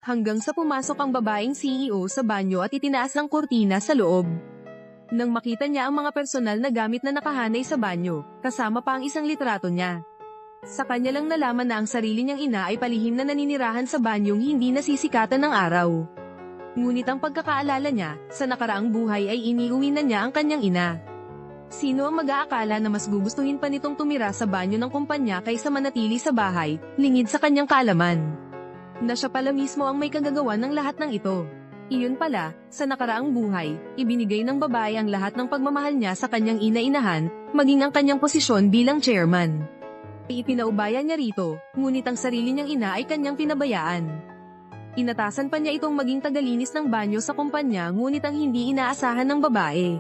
Hanggang sa pumasok ang babaeng CEO sa banyo at itinaas ang kurtina sa loob. Nang makita niya ang mga personal na gamit na nakahanay sa banyo, kasama pa ang isang litrato niya. Sa kanya lang nalaman na ang sarili niyang ina ay palihim na naninirahan sa banyong hindi nasisikatan ng araw. Ngunit ang pagkakaalala niya, sa nakaraang buhay ay iniuwi na niya ang kanyang ina. Sino ang mag-aakala na mas gugustuhin pa nitong tumira sa banyo ng kumpanya kaysa manatili sa bahay, lingid sa kanyang kaalaman? Na siya pala mismo ang may kagagawa ng lahat ng ito. Iyon pala, sa nakaraang buhay, ibinigay ng babae ang lahat ng pagmamahal niya sa kanyang ina-inahan, maging ang kanyang posisyon bilang chairman. Ipinaubaya niya rito, ngunit ang sarili niyang ina ay kanyang pinabayaan. Inatasan pa niya itong maging tagalinis ng banyo sa kumpanya ngunit ang hindi inaasahan ng babae.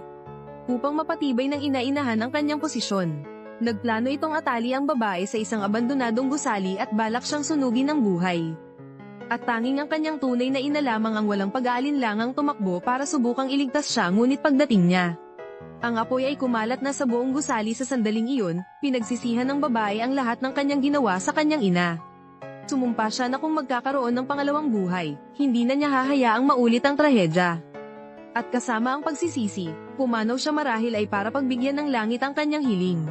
Upang mapatibay ng ina-inahan ang kanyang posisyon, nagplano itong atali ang babae sa isang abandonadong gusali at balak siyang sunugin ng buhay. At tanging ang kanyang tunay na ina lamang ang walang pag-aalinlangang tumakbo para subukang iligtas siya ngunit pagdating niya, ang apoy ay kumalat na sa buong gusali sa sandaling iyon, pinagsisihan ng babae ang lahat ng kanyang ginawa sa kanyang ina. Sumumpa siya na kung magkakaroon ng pangalawang buhay, hindi na niya hahayaang maulit ang trahedya. At kasama ang pagsisisi, pumanaw siya marahil ay para pagbigyan ng langit ang kanyang hiling.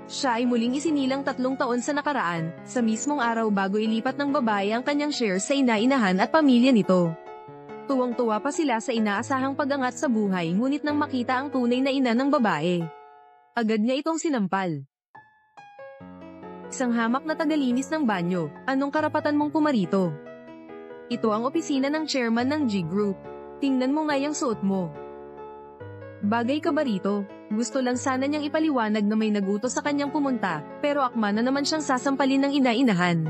Siya ay muling isinilang 3 taon sa nakaraan, sa mismong araw bago ilipat ng babae ang kanyang shares sa ina-inahan at pamilya nito. Tuwang-tuwa pa sila sa inaasahang pag-angat sa buhay ngunit nang makita ang tunay na ina ng babae, agad niya itong sinampal. Isang hamak na tagalinis ng banyo, anong karapatan mong pumarito? Ito ang opisina ng chairman ng G Group. Tingnan mo nga yung suot mo. Bagay ka ba rito? Gusto lang sana niyang ipaliwanag na may nagutos sa kanyang pumunta, pero akma na naman siyang sasampalin ng ina-inahan.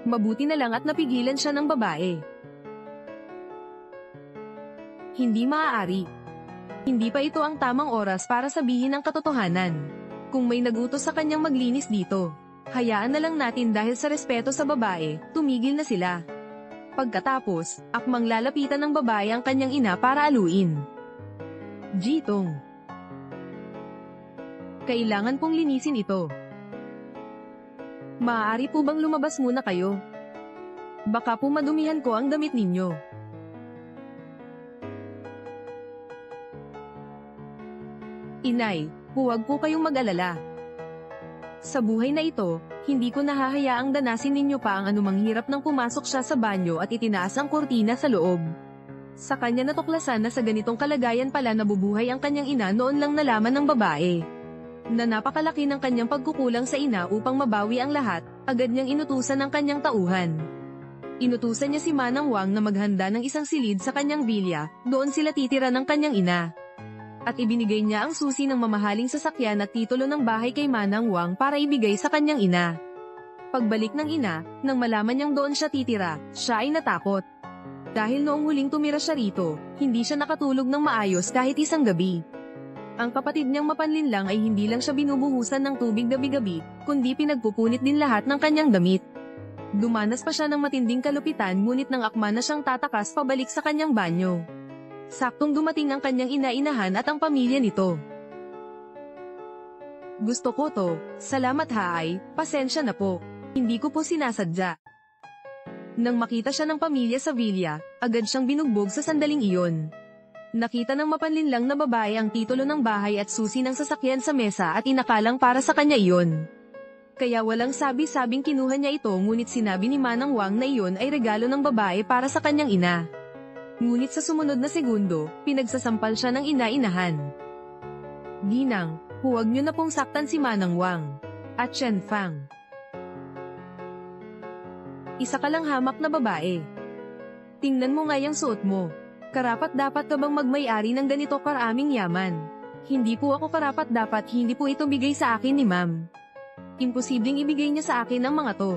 Mabuti na lang at napigilan siya ng babae. Hindi maaari. Hindi pa ito ang tamang oras para sabihin ang katotohanan. Kung may nagutos sa kanyang maglinis dito, hayaan na lang natin dahil sa respeto sa babae, tumigil na sila. Pagkatapos, akmang lalapitan ng babae ang kanyang ina para aluin. Jitong. Kailangan pong linisin ito. Maaari po bang lumabas muna kayo? Baka po madumihan ko ang damit ninyo. Inay, huwag po kayong mag-alala. Sa buhay na ito, hindi ko nahahayaang danasin ninyo pa ang anumang hirap nang pumasok siya sa banyo at itinaas ang kurtina sa loob. Sa kanya natuklasan na sa ganitong kalagayan pala nabubuhay ang kanyang ina noon lang nalaman ng babae. Na napakalaki ng kanyang pagkukulang sa ina upang mabawi ang lahat, agad niyang inutusan ng kanyang tauhan. Inutusan niya si Manang Wang na maghanda ng isang silid sa kanyang bilya, doon sila titira ng kanyang ina. At ibinigay niya ang susi ng mamahaling sasakyan at titulo ng bahay kay Manang Wang para ibigay sa kanyang ina. Pagbalik ng ina, nang malaman niyang doon siya titira, siya ay natakot. Dahil noong huling tumira siya rito, hindi siya nakatulog ng maayos kahit isang gabi. Ang kapatid niyang mapanlinlang ay hindi lang siya binubuhusan ng tubig gabi-gabi, kundi pinagpupunit din lahat ng kanyang damit. Dumanas pa siya ng matinding kalupitan ngunit nang akma na siyang tatakas pabalik sa kanyang banyo. Saktong dumating ang kanyang ina-inahan at ang pamilya nito. Gusto ko to, salamat haay, pasensya na po. Hindi ko po sinasadya. Nang makita siya ng pamilya sa villa, agad siyang binugbog sa sandaling iyon. Nakita ng mapanlinlang na babae ang titulo ng bahay at susi ng sasakyan sa mesa at inakalang para sa kanya iyon. Kaya walang sabi-sabing kinuha niya ito ngunit sinabi ni Manang Wang na iyon ay regalo ng babae para sa kanyang ina. Ngunit sa sumunod na segundo, pinagsasampal siya ng ina-inahan. Ginang, huwag niyo na pong saktan si Manang Wang. At Chen Fang. Isa ka lang hamak na babae. Tingnan mo nga yung suot mo. Karapat-dapat ka bang magmay-ari ng ganito karaming yaman? Hindi po ako karapat-dapat, hindi po ito bigay sa akin ni ma'am. Imposibleng ibigay niya sa akin ang mga to.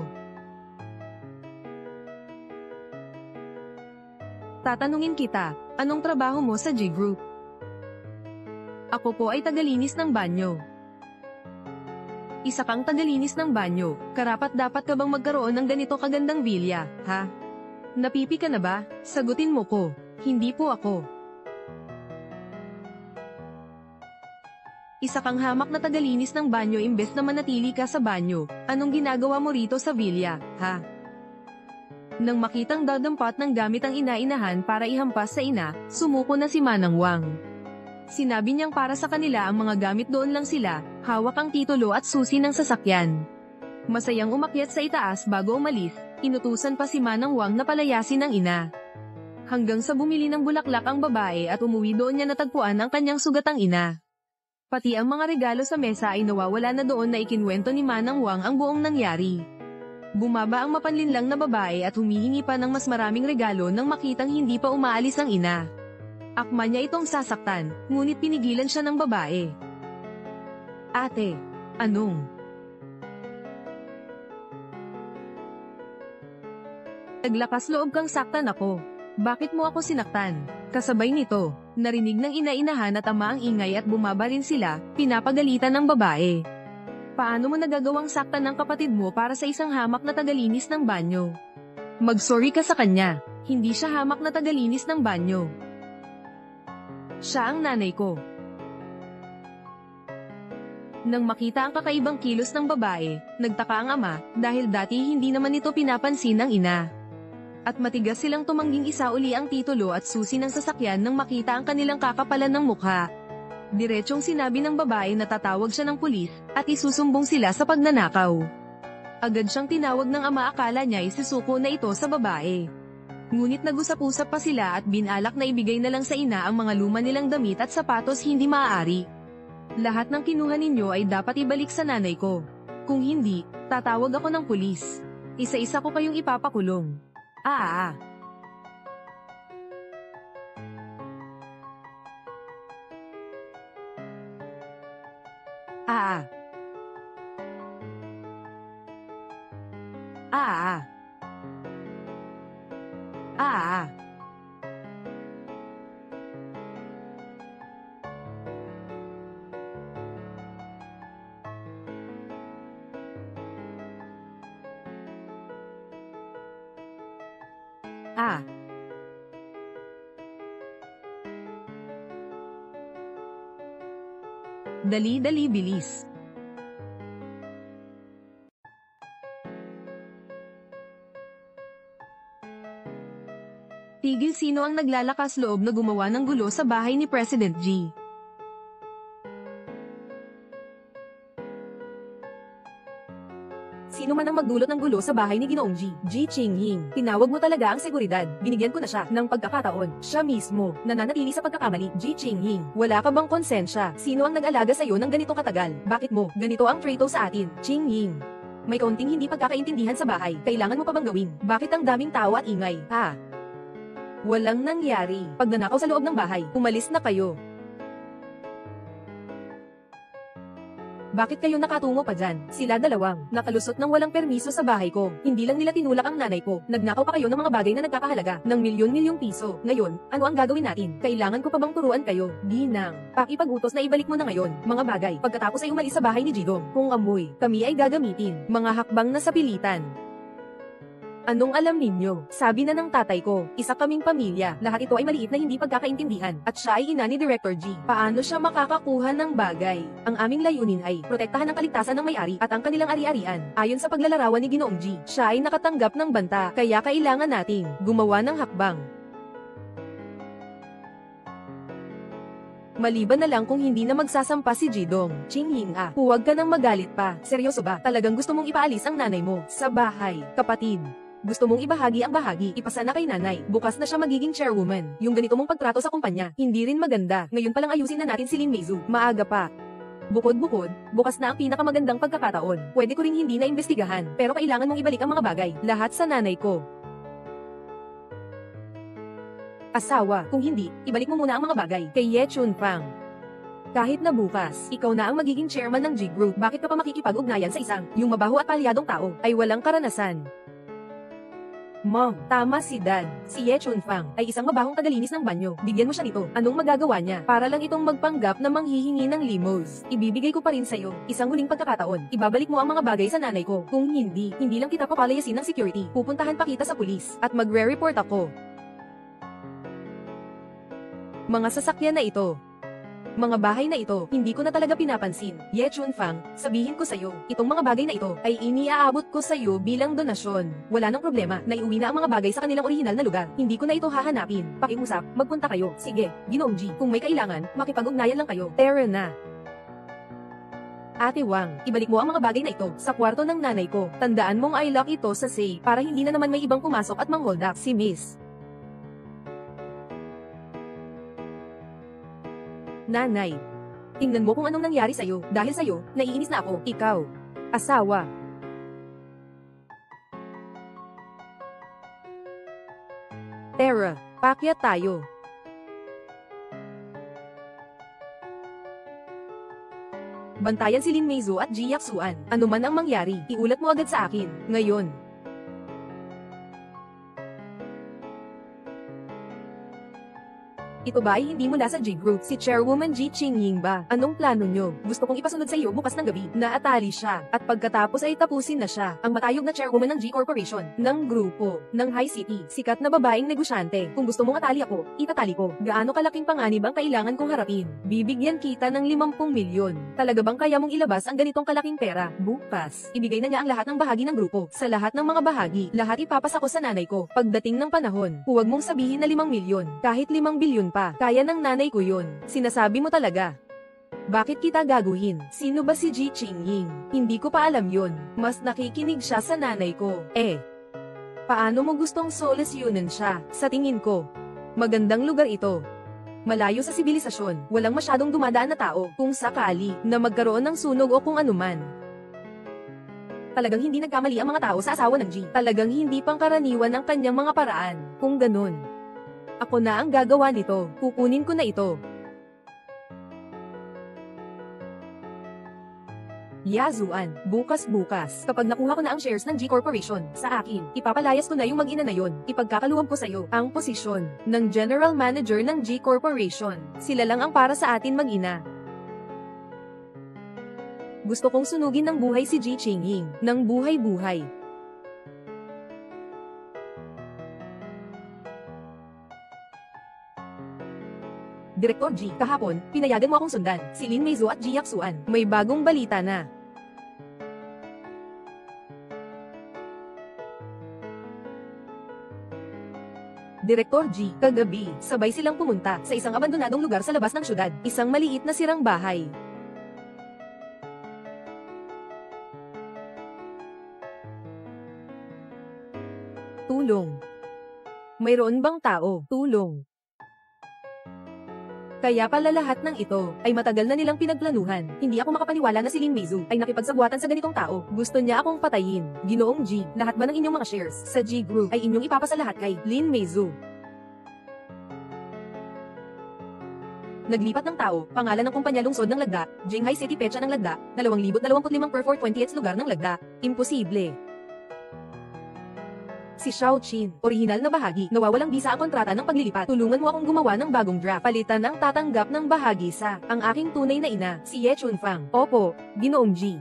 Tatanungin kita, anong trabaho mo sa G Group? Ako po ay tagalinis ng banyo. Isa kang tagalinis ng banyo, karapat-dapat ka bang magkaroon ng ganito kagandang villa, ha? Napipi ka na ba? Sagutin mo ko, hindi po ako. Isa kang hamak na tagalinis ng banyo imbes na manatili ka sa banyo, anong ginagawa mo rito sa villa, ha? Nang makitang dadampat ng gamit ang ina-inahan para ihampas sa ina, sumuko na si Manang Wang. Sinabi niyang para sa kanila ang mga gamit doon lang sila, hawak ang titulo at susi ng sasakyan. Masayang umakyat sa itaas bago umalis, inutusan pa si Manang Wang na palayasin ang ina. Hanggang sa bumili ng bulaklak ang babae at umuwi doon niya natagpuan ang kanyang sugatang ina. Pati ang mga regalo sa mesa ay nawawala na doon na ikinwento ni Manang Wang ang buong nangyari. Bumaba ang mapanlinlang na babae at humihingi pa ng mas maraming regalo nang makitang hindi pa umaalis ang ina. Akma niya itong sasaktan, ngunit pinigilan siya ng babae. Ate, anong? Naglakas loob kang saktan ako. Bakit mo ako sinaktan? Kasabay nito, narinig ng ina-inahan at ama ang ingay at bumaba rin sila, pinapagalitan ng babae. Paano mo nagagawang saktan ng kapatid mo para sa isang hamak na tagalinis ng banyo? Mag-sorry ka sa kanya, hindi siya hamak na tagalinis ng banyo. Siya ang nanay ko. Nang makita ang kakaibang kilos ng babae, nagtaka ang ama, dahil dati hindi naman ito pinapansin ng ina. At matigas silang tumangging isa uli ang titulo at susi ng sasakyan nang makita ang kanilang kakapalan ng mukha. Diretsyong sinabi ng babae na tatawag siya ng pulis, at isusumbong sila sa pagnanakaw. Agad siyang tinawag ng ama, akala niya isisuko na ito sa babae. Ngunit nag-usap-usap pa sila at binalak na ibigay na lang sa ina ang mga luma nilang damit at sapatos, hindi maaari. Lahat ng kinuha ninyo ay dapat ibalik sa nanay ko. Kung hindi, tatawag ako ng pulis. Isa-isa ko kayong ipapakulong. Dali-dali, bilis. Tigil, sino ang naglalakas loob na gumawa ng gulo sa bahay ni President G? Sino man ang magdulot ng gulo sa bahay ni Ginoong G Qinghing. Tinawag mo talaga ang seguridad. Binigyan ko na siya ng pagkakataon. Siya mismo, nananatili sa pagkakamali. G Qinghing, wala ka bang konsensya? Sino ang nag-alaga sa'yo ng ganito katagal? Bakit mo, ganito ang trato sa atin? Qinghing, may kaunting hindi pagkakaintindihan sa bahay. Kailangan mo pa bang gawin? Bakit ang daming tao at ingay? Walang nangyari. Pagnanakaw sa loob ng bahay, umalis na kayo. Bakit kayo nakatungo pa dyan? Sila dalawang, nakalusot ng walang permiso sa bahay ko. Hindi lang nila tinulak ang nanay ko. Nagnakaw pa kayo ng mga bagay na nagkakahalaga ng milyon-milyong piso. Ngayon, ano ang gagawin natin? Kailangan ko pa bang turuan kayo? Ginang, pakipag-utos na ibalik mo na ngayon, mga bagay. Pagkatapos ay umalis sa bahay ni Jidong. Kung amoy, kami ay gagamitin. Mga hakbang na sapilitan. Anong alam ninyo? Sabi na ng tatay ko, isa kaming pamilya. Lahat ito ay maliit na hindi pagkakaintindihan. At siya ay ina ni Director G. Paano siya makakakuha ng bagay? Ang aming layunin ay protektahan ang kaligtasan ng may-ari at ang kanilang ari-arian. Ayon sa paglalarawan ni Ginoong G, siya ay nakatanggap ng banta. Kaya kailangan nating gumawa ng hakbang. Maliban na lang kung hindi na magsasampa si Jidong. Qinghing, huwag ka nang magalit pa. Seryoso ba? Talagang gusto mong ipaalis ang nanay mo sa bahay, kapatid? Gusto mong ibahagi ang bahagi, ipasa na kay nanay. Bukas na siya magiging chairwoman. Yung ganito mong pagtrato sa kumpanya, hindi rin maganda. Ngayon palang ayusin na natin si Lin Meizu. Maaga pa. Bukod-bukod, bukas na ang pinakamagandang pagkakataon. Pwede ko ring hindi na imbestigahan, pero kailangan mong ibalik ang mga bagay. Lahat sa nanay ko. Asawa, kung hindi, ibalik mo muna ang mga bagay kay Ye Chunfang. Kahit na bukas, ikaw na ang magiging chairman ng G Group, bakit ka pa makikipag-ugnayan sa isang, yung mabaho at palyadong tao, ay walang karanasan? Mom, tama si Dad. Si Ye Chunfang ay isang mabahong tagalinis ng banyo. Bigyan mo siya nito. Anong magagawa niya? Para lang itong magpanggap na manghihingi ng limos. Ibibigay ko pa rin sa'yo. Isang huling pagkakataon. Ibabalik mo ang mga bagay sa nanay ko. Kung hindi lang kita papalayasin ng security. Pupuntahan pa kita sa pulis. At magre-report ako. Mga sasakyan na ito. Mga bahay na ito, hindi ko na talaga pinapansin. Ye Chunfang, sabihin ko sa'yo, itong mga bagay na ito ay iniaabot ko sa'yo bilang donasyon. Wala nang problema, naiuwi na ang mga bagay sa kanilang orihinal na lugar. Hindi ko na ito hahanapin. Pakiusap, magpunta kayo. Sige, Ginoong G, kung may kailangan, makipag-ugnayan lang kayo. Tara na. Ate Wang, ibalik mo ang mga bagay na ito sa kwarto ng nanay ko. Tandaan mong i-lock ito sa safe para hindi na naman may ibang pumasok at mang-hold up. Si Miss Nanay, tingnan mo kung anong nangyari sa'yo. Dahil sa'yo, naiinis na ako. Ikaw, asawa. Tara, pakyat tayo. Bantayan si Lin Meizu at Ji Yaksuan. Ano man ang mangyari, iulat mo agad sa akin. Ngayon. Ito ba ay hindi mula sa G-Group? Si Chairwoman Ji Qingying ba? Anong plano nyo? Gusto kong ipasunod sa iyo bukas ng gabi. Naatali siya. At pagkatapos ay tapusin na siya. Ang matayog na chairwoman ng G Corporation. Ng grupo. Ng High City. Sikat na babaeng negosyante. Kung gusto mong atali ako, itatali ko. Gaano kalaking panganib ang kailangan kong harapin? Bibigyan kita ng 50 milyon. Talaga bang kaya mong ilabas ang ganitong kalaking pera? Bukas. Ibigay na niya ang lahat ng bahagi ng grupo. Sa lahat ng mga bahagi, lahat ipapasa ko sa nanay ko. Pagdating ng panahon, huwag mong sabihin na 5 milyon. Kahit 5 bilyon pa, kaya ng nanay ko yun. Sinasabi mo talaga. Bakit kita gaguhin? Sino ba si Ji Qingying? Hindi ko pa alam yun. Mas nakikinig siya sa nanay ko. Paano mo gustong solusyonan siya? Sa tingin ko, magandang lugar ito. Malayo sa sibilisasyon, walang masyadong dumadaan na tao, kung sakali, na magkaroon ng sunog o kung anuman. Talagang hindi nagkamali ang mga tao sa asawa ng G. Talagang hindi pangkaraniwan ang kanyang mga paraan. Kung ganun, ako na ang gagawa nito. Kukunin ko na ito. Yazuan, bukas. Kapag nakuha ko na ang shares ng G Corporation sa akin, ipapalayas ko na yung mag-ina na yon. Ipagkakaluwag ko sa iyo ang posisyon ng General Manager ng G Corporation. Sila lang ang para sa atin mag-ina. Gusto kong sunugin ng buhay si Ji Qingying, ng buhay-buhay. Direktor G, kahapon, pinayagan mo akong sundan, si Lin Meizu at Ji Yaksuan. May bagong balita na. Direktor G, kagabi, sabay silang pumunta sa isang abandonadong lugar sa labas ng syudad, isang maliit na sirang bahay. Tulong. Mayroon bang tao? Tulong. Kaya pala lahat ng ito ay matagal na nilang pinagplanuhan. Hindi ako makapaniwala na si Lin Meizu ay nakipagsagwatan sa ganitong tao. Gusto niya akong patayin. Ginoong G, lahat ba ng inyong mga shares sa G Group ay inyong ipapasa lahat kay Lin Meizu? Naglipat ng tao, pangalan ng kumpanya lungsod ng Lagda, Jinghai City petsa ng Lagda, 2025 per 4/20th lugar ng Lagda. Imposible. Si Xiao Qin, orihinal na bahagi, nawawalang bisa ang kontrata ng paglilipat. Tulungan mo akong gumawa ng bagong draft. Palitan ang tatanggap ng bahagi sa ang aking tunay na ina, si Ye Chunfang. Opo, Ginoong G.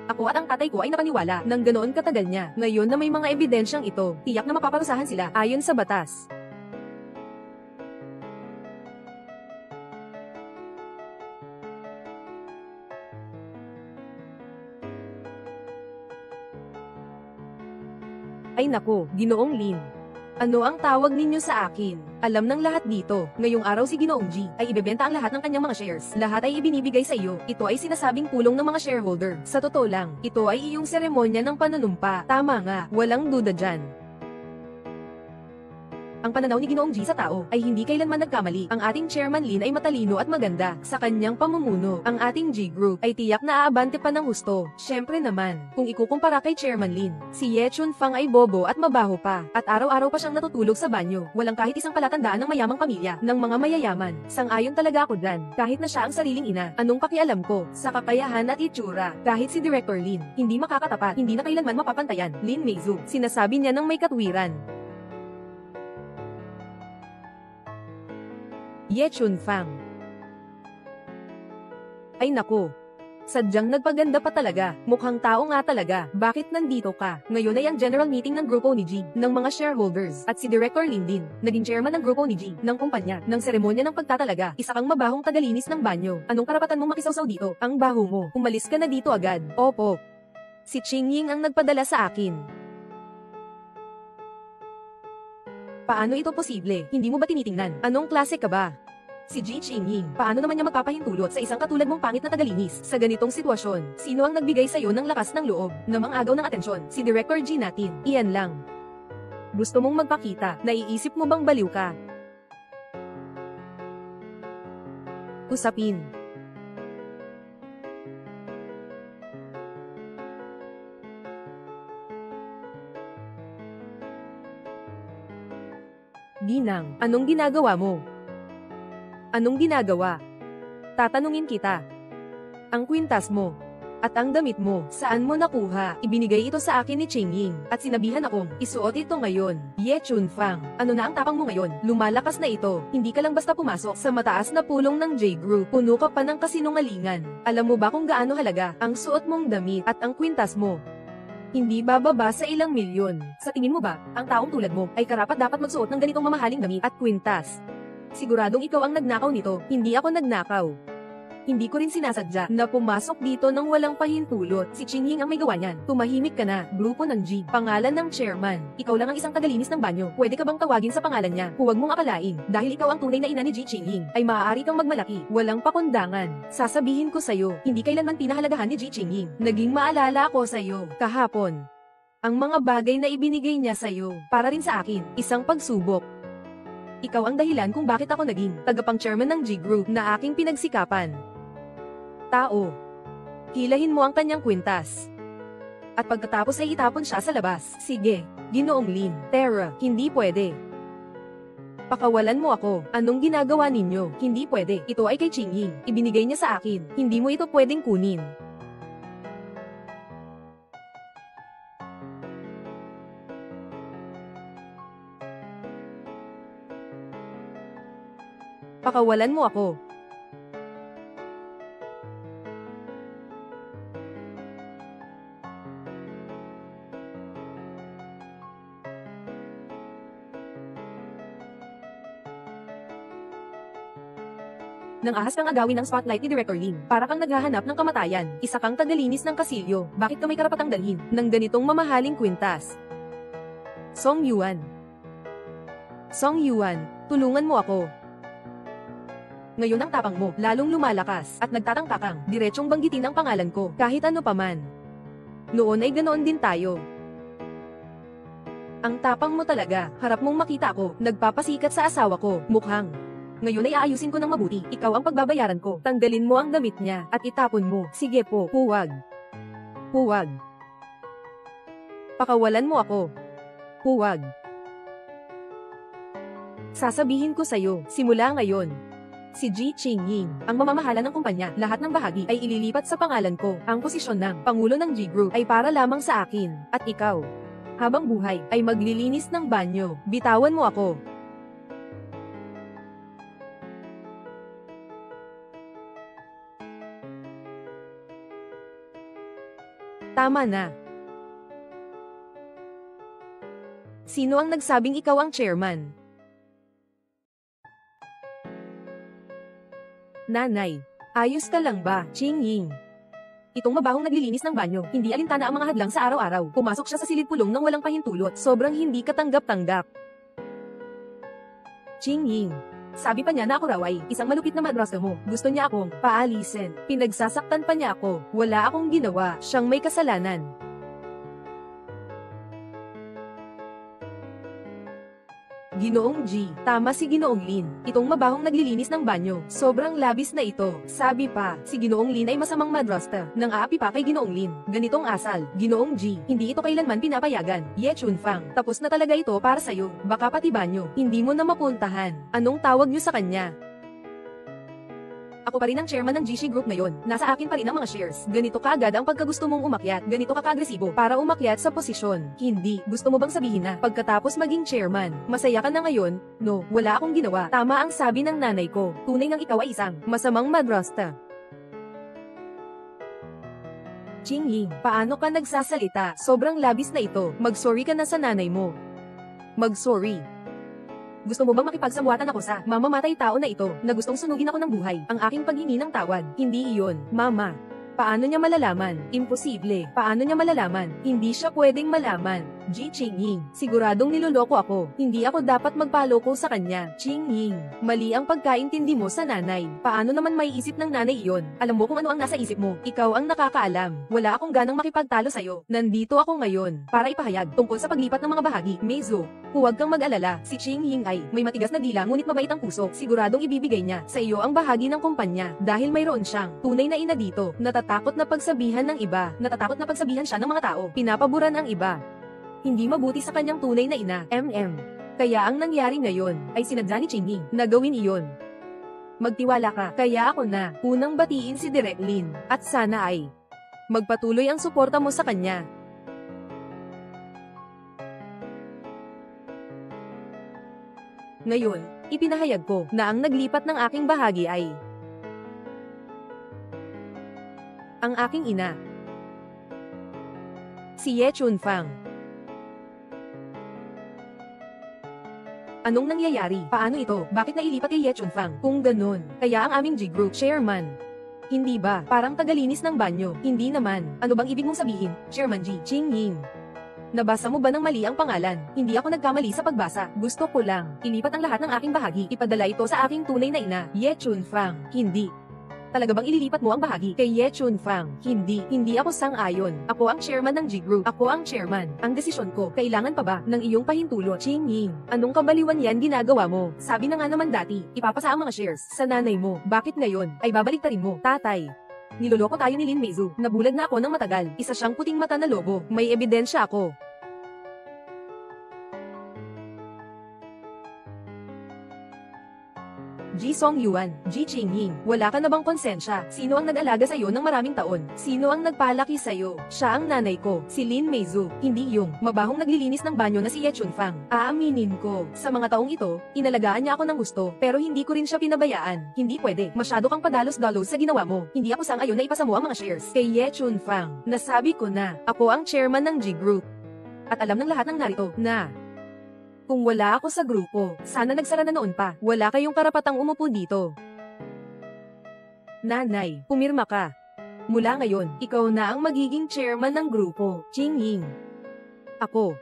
Ako at ang tatay ko ay napaniwala ng ganoon katagal niya. Ngayon na may mga ebidensyang ito, tiyak na mapaparusahan sila ayon sa batas. Ay nako, Ginoong Lin. Ano ang tawag ninyo sa akin? Alam ng lahat dito. Ngayong araw si Ginoong G ay ibebenta ang lahat ng kanyang mga shares. Lahat ay ibinibigay sa iyo. Ito ay sinasabing pulong ng mga shareholder. Sa totoo lang, ito ay iyong seremonya ng pananumpa. Tama nga, walang duda dyan. Ang pananaw ni Ginoong G sa tao ay hindi kailanman nagkamali. Ang ating Chairman Lin ay matalino at maganda. Sa kanyang pamumuno, ang ating G Group ay tiyak na aabante pa ng husto. Syempre naman, kung ikukumpara kay Chairman Lin, si Ye Chunfang ay bobo at mabaho pa. At araw-araw pa siyang natutulog sa banyo. Walang kahit isang palatandaan ng mayamang pamilya, ng mga mayayaman. Sang-ayon talaga ako dyan. Kahit na siya ang sariling ina, anong pakialam ko sa kakayahan at itsura? Kahit si Director Lin, hindi makakatapat, hindi na kailanman mapapantayan. Lin Meizu, sinasabi niya ng may katwiran. Ye Chunfang. Ay nako. Sadyang nagpaganda pa talaga. Mukhang tao nga talaga. Bakit nandito ka? Ngayon ay ang general meeting ng grupo ni G, ng mga shareholders, at si Director Lin din, naging chairman ng grupo ni G, ng kumpanya, ng seremonya ng pagtatalaga. Isa kang mabahong tagalinis ng banyo. Anong karapatan mong makisawsaw dito? Ang baho mo. Umalis ka na dito agad. Opo. Si Ching Ying ang nagpadala sa akin. Paano ito posible? Hindi mo ba tinitingnan? Anong klase ka ba? Si Ji Qingying, paano naman niya magpapahintulot sa isang katulad mong pangit na tagalinis? Sa ganitong sitwasyon, sino ang nagbigay sa'yo ng lakas ng loob, namang agaw ng atensyon? Si Director G natin. Iyan lang. Gusto mong magpakita, naiisip mo bang baliw ka? Usapin. Ginang, anong ginagawa mo? Anong ginagawa? Tatanungin kita. Ang kwintas mo, at ang damit mo, saan mo nakuha? Ibinigay ito sa akin ni Ching Ying, at sinabihan akong, isuot ito ngayon. Ye Chunfang, ano na ang tapang mo ngayon? Lumalakas na ito, hindi ka lang basta pumasok sa mataas na pulong ng J Group, puno ka pa ng kasinungalingan. Alam mo ba kung gaano halaga ang suot mong damit at ang kwintas mo? Hindi bababa sa ilang milyon. Sa tingin mo ba, ang taong tulad mo ay karapat dapat magsuot ng ganitong mamahaling damit at kwintas? Siguradong ikaw ang nagnakaw nito, hindi ako nagnakaw. Hindi ko rin sinasadya na pumasok dito nang walang pahintulot. Si Ching Ying ang may gawa niyan. Tumahimik ka na, grupo ng G, pangalan ng chairman. Ikaw lang ang isang tagalinis ng banyo. Pwede ka bang tawagin sa pangalan niya? Huwag mong akalain, dahil ikaw ang tunay na ina ni Ji Ching Ying, ay maaari kang magmalaki, walang pakundangan. Sasabihin ko sa'yo, hindi kailanman pinahalagahan ni Ji Ching Ying. Naging maalala ko sa'yo, kahapon. Ang mga bagay na ibinigay niya sa'yo, para rin sa akin, isang pagsubok. Ikaw ang dahilan kung bakit ako naging tagapang-chairman ng G Group na aking pinagsikapan. Tao. Hilahin mo ang kanyang kwintas. At pagkatapos ay itapon siya sa labas. Sige, Ginoong Lin. Tara, hindi pwede. Pakawalan mo ako. Anong ginagawa ninyo? Hindi pwede. Ito ay kay Ching Ying. Ibinigay niya sa akin. Hindi mo ito pwedeng kunin. Pakawalan mo ako. Nang ahas kang agawin ng spotlight ni Director Lin, para kang naghahanap ng kamatayan, isa kang tagalinis ng kasilyo, bakit ka may karapatang dalhin ng ganitong mamahaling kwintas? Song Yuan. Song Yuan, tulungan mo ako. Ngayon ang tapang mo, lalong lumalakas, at nagtatangka kang, diretsyong banggitin ang pangalan ko, kahit ano paman. Noon ay ganoon din tayo. Ang tapang mo talaga, harap mong makita ako, nagpapasikat sa asawa ko, mukhang. Ngayon ay aayusin ko ng mabuti, ikaw ang pagbabayaran ko. Tanggalin mo ang damit niya, at itapon mo. Sige po, huwag. Huwag. Pakawalan mo ako. Huwag. Sasabihin ko sa'yo, simula ngayon. Si Ji Qingying, ang mamamahala ng kumpanya, lahat ng bahagi ay ililipat sa pangalan ko. Ang posisyon ng Pangulo ng G Group ay para lamang sa akin, at ikaw, habang buhay, ay maglilinis ng banyo. Bitawan mo ako. Tama na. Sino ang nagsabing ikaw ang chairman? Nanay, ayos ka lang ba, Ching Ying? Itong mabahong naglilinis ng banyo, hindi alintana ang mga hadlang sa araw-araw. Pumasok siya sa silid-pulong nang walang pahintulot, sobrang hindi katanggap-tanggap. Ching Ying, sabi pa niya na ako raw ay isang malupit na madrasa mo. Gusto niya akong paalisin. Pinagsasaktan pa niya ako. Wala akong ginawa, siyang may kasalanan. Ginoong G, tama si Ginoong Lin. Itong mabahong naglilinis ng banyo, sobrang labis na ito. Sabi pa, si Ginoong Lin ay masamang madrasta, nang aapi pa kay Ginoong Lin. Ganitong asal, Ginoong G, hindi ito kailanman pinapayagan. Ye Chunfang, tapos na talaga ito para sa'yo. Baka pati banyo, hindi mo na mapuntahan. Anong tawag niyo sa kanya? Ako pa rin ang chairman ng GC Group ngayon. Nasa akin pa rin ang mga shares. Ganito kaagad ang pagkagusto mong umakyat. Ganito ka kaagresibo para umakyat sa posisyon. Hindi. Gusto mo bang sabihin na pagkatapos maging chairman, masaya ka na ngayon? No, wala akong ginawa. Tama ang sabi ng nanay ko. Tunay ngang ikaw ay isang masamang madrasta. Qingying, paano ka nagsasalita? Sobrang labis na ito. Mag-sorry ka na sa nanay mo. Mag-sorry. Gusto mo bang makipagsabuatan ako sa mamamatay tao na ito na gustong sunugin ako ng buhay? Ang aking paghingi ng tawad, hindi iyon, Mama. Paano niya malalaman? Imposible. Paano niya malalaman? Hindi siya pwedeng malaman. Qingying, siguradong niloloko ako. Hindi ako dapat magpaloko sa kanya. Qingying, mali ang pagkaintindi mo sa nanay. Paano naman maiisip ng nanay iyon? Alam mo kung ano ang nasa isip mo. Ikaw ang nakakaalam. Wala akong ganang makipagtalo sa'yo. Nandito ako ngayon para ipahayag tungkol sa paglipat ng mga bahagi. Meizu, huwag kang mag-alala. Si Qingying ay may matigas na dila ngunit mabait ang puso. Siguradong ibibigay niya sa iyo ang bahagi ng kumpanya dahil mayroon siyang tunay na ina dito. Natatakot na pagsabihan ng iba. Natatakot na pagsabihan siya ng mga tao. Pinapaboran ang iba. Hindi mabuti sa kanyang tunay na ina, Kaya ang nangyari ngayon ay sinadya ni Qingying na gawin iyon. Magtiwala ka, kaya ako na unang batiin si Direk Lin, at sana ay magpatuloy ang suporta mo sa kanya. Ngayon, ipinahayag ko na ang naglipat ng aking bahagi ay ang aking ina, si Ye Chunfang. Anong nangyayari? Paano ito? Bakit nailipat kay Ye Chunfang? Kung ganun, kaya ang aming G-Group Chairman. Hindi ba? Parang tagalinis ng banyo. Hindi naman. Ano bang ibig mong sabihin, Chairman Qingying? Nabasa mo ba ng mali ang pangalan? Hindi ako nagkamali sa pagbasa. Gusto ko lang ilipat ang lahat ng aking bahagi. Ipadala ito sa aking tunay na ina, Ye Chunfang. Hindi. Talaga bang ililipat mo ang bahagi kay Ye Chunfang? Hindi ako sang-ayon. Ako ang chairman ng G-Group. Ako ang chairman. Ang desisyon ko, kailangan pa ba ng iyong pahintulot? Qingying, anong kabaliwan yan ginagawa mo? Sabi na nga naman dati, ipapasa ang mga shares sa nanay mo. Bakit ngayon ay babaliktarin mo, tatay? Niloloko tayo ni Lin Meizu. Nabulag na ako ng matagal. Isa siyang puting mata na lobo. May ebidensya ako. Ji Songyuan, Qingying, wala ka na bang konsensya? Sino ang nag-alaga sa'yo ng maraming taon? Sino ang nagpalaki sa'yo? Siya ang nanay ko, si Lin Meizu, hindi yung mabahong naglilinis ng banyo na si Ye Chunfang. Aaminin ko, sa mga taong ito, inalagaan niya ako ng gusto, pero hindi ko rin siya pinabayaan. Hindi pwede, masyado kang padalos-dalos sa ginawa mo. Hindi ako sang-ayon na ipasa mo ang mga shares kay Ye Chunfang. Nasabi ko na, ako ang chairman ng G-Group. At alam ng lahat ng narito na kung wala ako sa grupo, sana nagsara na noon pa. Wala kayong karapatang umupo dito. Nanay, pumirma ka. Mula ngayon, ikaw na ang magiging chairman ng grupo, Qingying. Ako.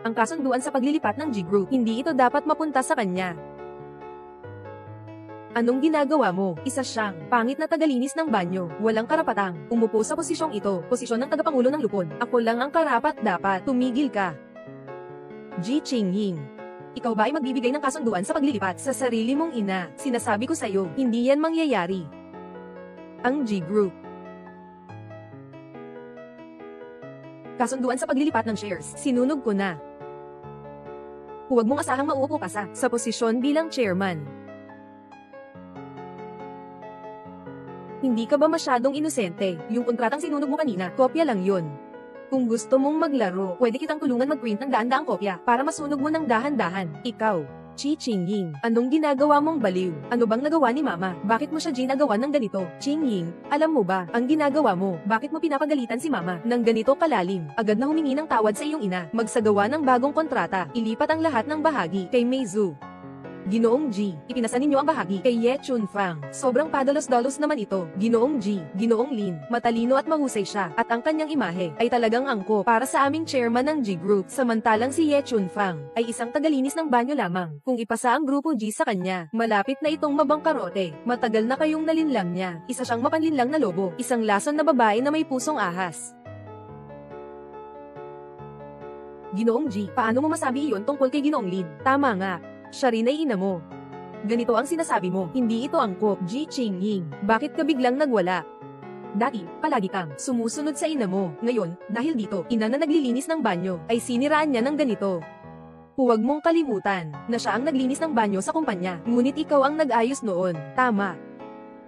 Ang kasunduan sa paglilipat ng G-Group, hindi ito dapat mapunta sa kanya. Anong ginagawa mo? Isa siyang pangit na tagalinis ng banyo. Walang karapatang umupo sa posisyong ito, posisyon ng tagapangulo ng lupon. Ako lang ang karapat-dapat. Tumigil ka. Qingying, ikaw ba ay magbibigay ng kasunduan sa paglilipat sa sarili mong ina? Sinasabi ko sa'yo, hindi yan mangyayari. Ang G-Group. Kasunduan sa paglilipat ng shares, sinunog ko na. Huwag mong asahang mauupo ka sa posisyon bilang chairman. Hindi ka ba masyadong inosente? Yung kontratang sinunog mo kanina, kopya lang yun. Kung gusto mong maglaro, pwede kitang tulungan mag-print ng daan-daang kopya para masunog mo ng dahan-dahan. Ikaw, Qingying, anong ginagawa mong baliw? Ano bang nagawa ni Mama? Bakit mo siya ginagawa ng ganito? Qingying, alam mo ba, ang ginagawa mo, bakit mo pinapagalitan si Mama ng ganito kalalim? Agad na humingi ng tawad sa iyong ina, magsagawa ng bagong kontrata, ilipat ang lahat ng bahagi kay Meizu. Ginoong G, ipinasa ninyo ang bahagi kay Ye Chunfang. Sobrang padalos-dalos naman ito. Ginoong G, Ginoong Lin, matalino at mahusay siya, at ang kanyang imahe ay talagang angkop para sa aming chairman ng G-Group. Samantalang si Ye Chunfang ay isang tagalinis ng banyo lamang. Kung ipasa ang grupo G sa kanya, malapit na itong mabangkarote. Matagal na kayong nalinlang niya. Isa siyang mapanlinlang na lobo, isang lason na babae na may pusong ahas. Ginoong G, paano mo masabi iyon tungkol kay Ginoong Lin? Tama nga. Siya rin ay ina mo. Ganito ang sinasabi mo, hindi ito angkop, Qingying. Bakit ka biglang nagwala? Dati, palagi kang sumusunod sa ina mo. Ngayon, dahil dito, ina na naglilinis ng banyo, ay siniraan niya ng ganito. Huwag mong kalimutan na siya ang naglinis ng banyo sa kumpanya, ngunit ikaw ang nag-ayos noon. Tama.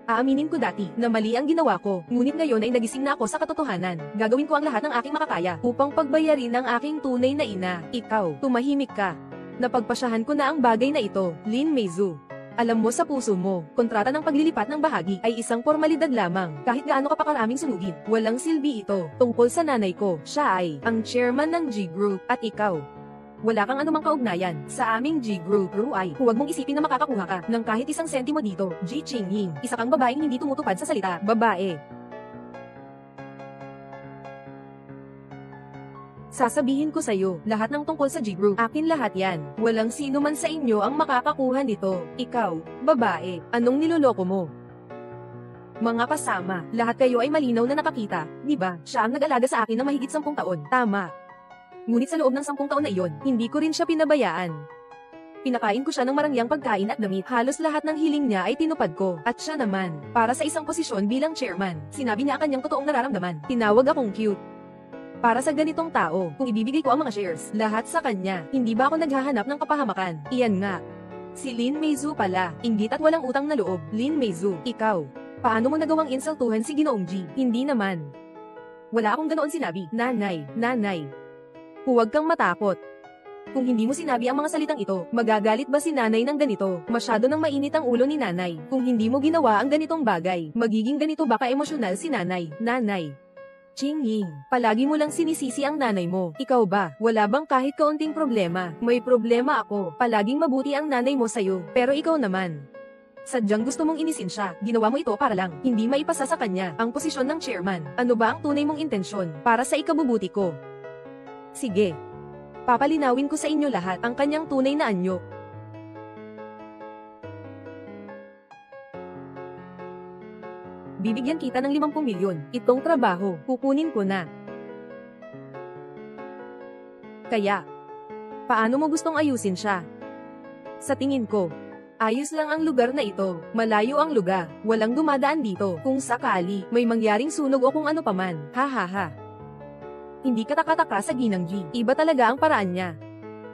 Aaminin ko dati na mali ang ginawa ko, ngunit ngayon ay nagising na ako sa katotohanan. Gagawin ko ang lahat ng aking makakaya upang pagbayarin ang aking tunay na ina. Ikaw, tumahimik ka. Napagpasyahan ko na ang bagay na ito, Lin Meizu. Alam mo sa puso mo, kontrata ng paglilipat ng bahagi ay isang formalidad lamang. Kahit gaano ka pa karaming sunugin, walang silbi ito. Tungkol sa nanay ko, siya ay ang chairman ng G Group, at ikaw. Wala kang anumang kaugnayan sa aming G Group. Ruay, huwag mong isipin na makakakuha ka ng kahit isang sentimo dito. Ji Qingying, isa kang babaeng hindi tumutupad sa salita. Babae. Sasabihin ko sa'yo, lahat ng tungkol sa G Group, akin lahat yan. Walang sino man sa inyo ang makakakuha nito. Ikaw, babae, anong niloloko mo? Mga kasama, lahat kayo ay malinaw na nakakita, di ba? Siya ang nag-alaga sa akin ng mahigit 10 taon. Tama. Ngunit sa loob ng 10 taon na iyon, hindi ko rin siya pinabayaan. Pinakain ko siya ng marangyang pagkain at damit. Halos lahat ng hiling niya ay tinupad ko. At siya naman, para sa isang posisyon bilang chairman, sinabi niya ang kanyang totoong nararamdaman. Tinawag akong cute. Para sa ganitong tao, kung ibibigay ko ang mga shares, lahat sa kanya, hindi ba ako naghahanap ng kapahamakan? Iyan nga. Si Lin Meizu pala, inggit at walang utang na loob. Lin Meizu, ikaw. Paano mo nagawang insultuhan si Ginoong G? Hindi naman. Wala akong ganoon sinabi. Nanay. Huwag kang matakot. Kung hindi mo sinabi ang mga salitang ito, magagalit ba si nanay ng ganito? Masyado nang mainit ang ulo ni nanay. Kung hindi mo ginawa ang ganitong bagay, magiging ganito ba ka-emosyonal si nanay? Nanay. Qingying, palagi mo lang sinisisi ang nanay mo. Ikaw ba? Wala bang kahit kaunting problema? May problema ako. Palaging mabuti ang nanay mo sa'yo. Pero ikaw naman. Sadyang gusto mong inisin siya. Ginawa mo ito para lang hindi maipasa sa kanya ang posisyon ng chairman. Ano ba ang tunay mong intensyon para sa ikabubuti ko? Sige. Papalinawin ko sa inyo lahat ang kanyang tunay na anyo. Bibigyan kita ng 50 milyon. Itong trabaho, kukunin ko na. Kaya, paano mo gustong ayusin siya? Sa tingin ko, ayos lang ang lugar na ito. Malayo ang lugar. Walang dumadaan dito. Kung sakali, may mangyaring sunog o kung ano paman. Ha. Hindi ka taka-taka sa Ginang G. Iba talaga ang paraan niya.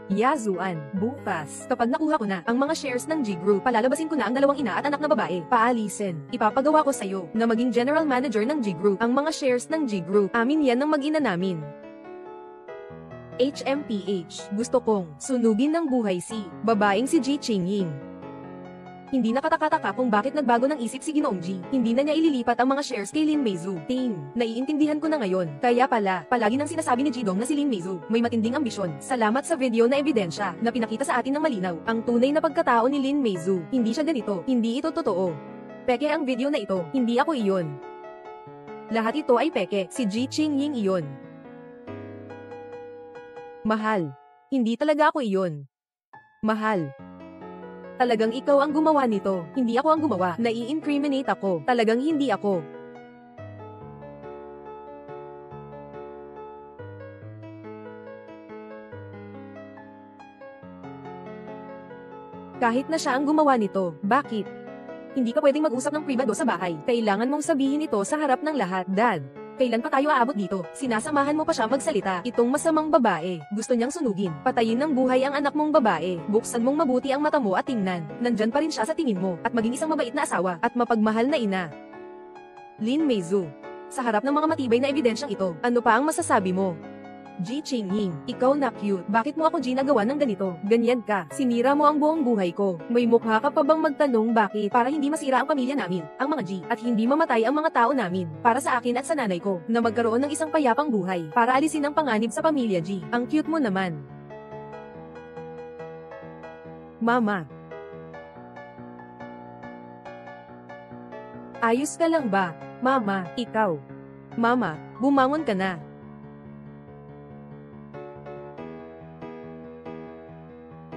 Yazuan, bukas, kapag nakuha ko na ang mga shares ng G Group, palalabasin ko na ang 2 ina at anak na babae. Paalisin. Ipapagawa ko sa'yo na maging general manager ng G Group. Ang mga shares ng G Group, amin yan ng mag-ina namin. HMPH, gusto kong sunugin ng buhay si babaeng si Ji Qingying. Hindi nakataka-taka kung bakit nagbago ng isip si Ginoong G. Hindi na niya ililipat ang mga shares kay Lin Meizu. Naiintindihan ko na ngayon. Kaya pala, palagi nang sinasabi ni Jidong na si Lin Meizu may matinding ambisyon. Salamat sa video na ebidensya na pinakita sa atin ng malinaw ang tunay na pagkatao ni Lin Meizu. Hindi siya ganito. Hindi ito totoo. Peke ang video na ito. Hindi ako iyon. Lahat ito ay peke. Si Ji Qingying iyon. Mahal. Hindi talaga ako iyon. Mahal. Talagang ikaw ang gumawa nito. Hindi ako ang gumawa. Nai-incriminate ako. Talagang hindi ako. Kahit na siya ang gumawa nito, bakit? Hindi ka pwedeng mag-usap ng pribado sa bahay. Kailangan mong sabihin ito sa harap ng lahat. Dad, kailan pa tayo aabot dito? Sinasamahan mo pa siya magsalita. Itong masamang babae. Gusto niyang sunugin. Patayin ng buhay ang anak mong babae. Buksan mong mabuti ang mata mo at tingnan. Nandyan pa rin siya sa tingin mo. At maging isang mabait na asawa. At mapagmahal na ina. Lin Meizu. Sa harap ng mga matibay na ebidensyang ito, ano pa ang masasabi mo? Ji Qingying, ikaw na cute. Bakit mo ako ginagawa ng ganito? Ganyan ka. Sinira mo ang buong buhay ko. May mukha ka pa bang magtanong bakit? Para hindi masira ang pamilya namin, ang mga G, at hindi mamatay ang mga tao namin. Para sa akin at sa nanay ko, na magkaroon ng isang payapang buhay. Para alisin ang panganib sa pamilya G. Ang cute mo naman. Mama. Ayos ka lang ba? Mama, ikaw. Mama, bumangon ka na.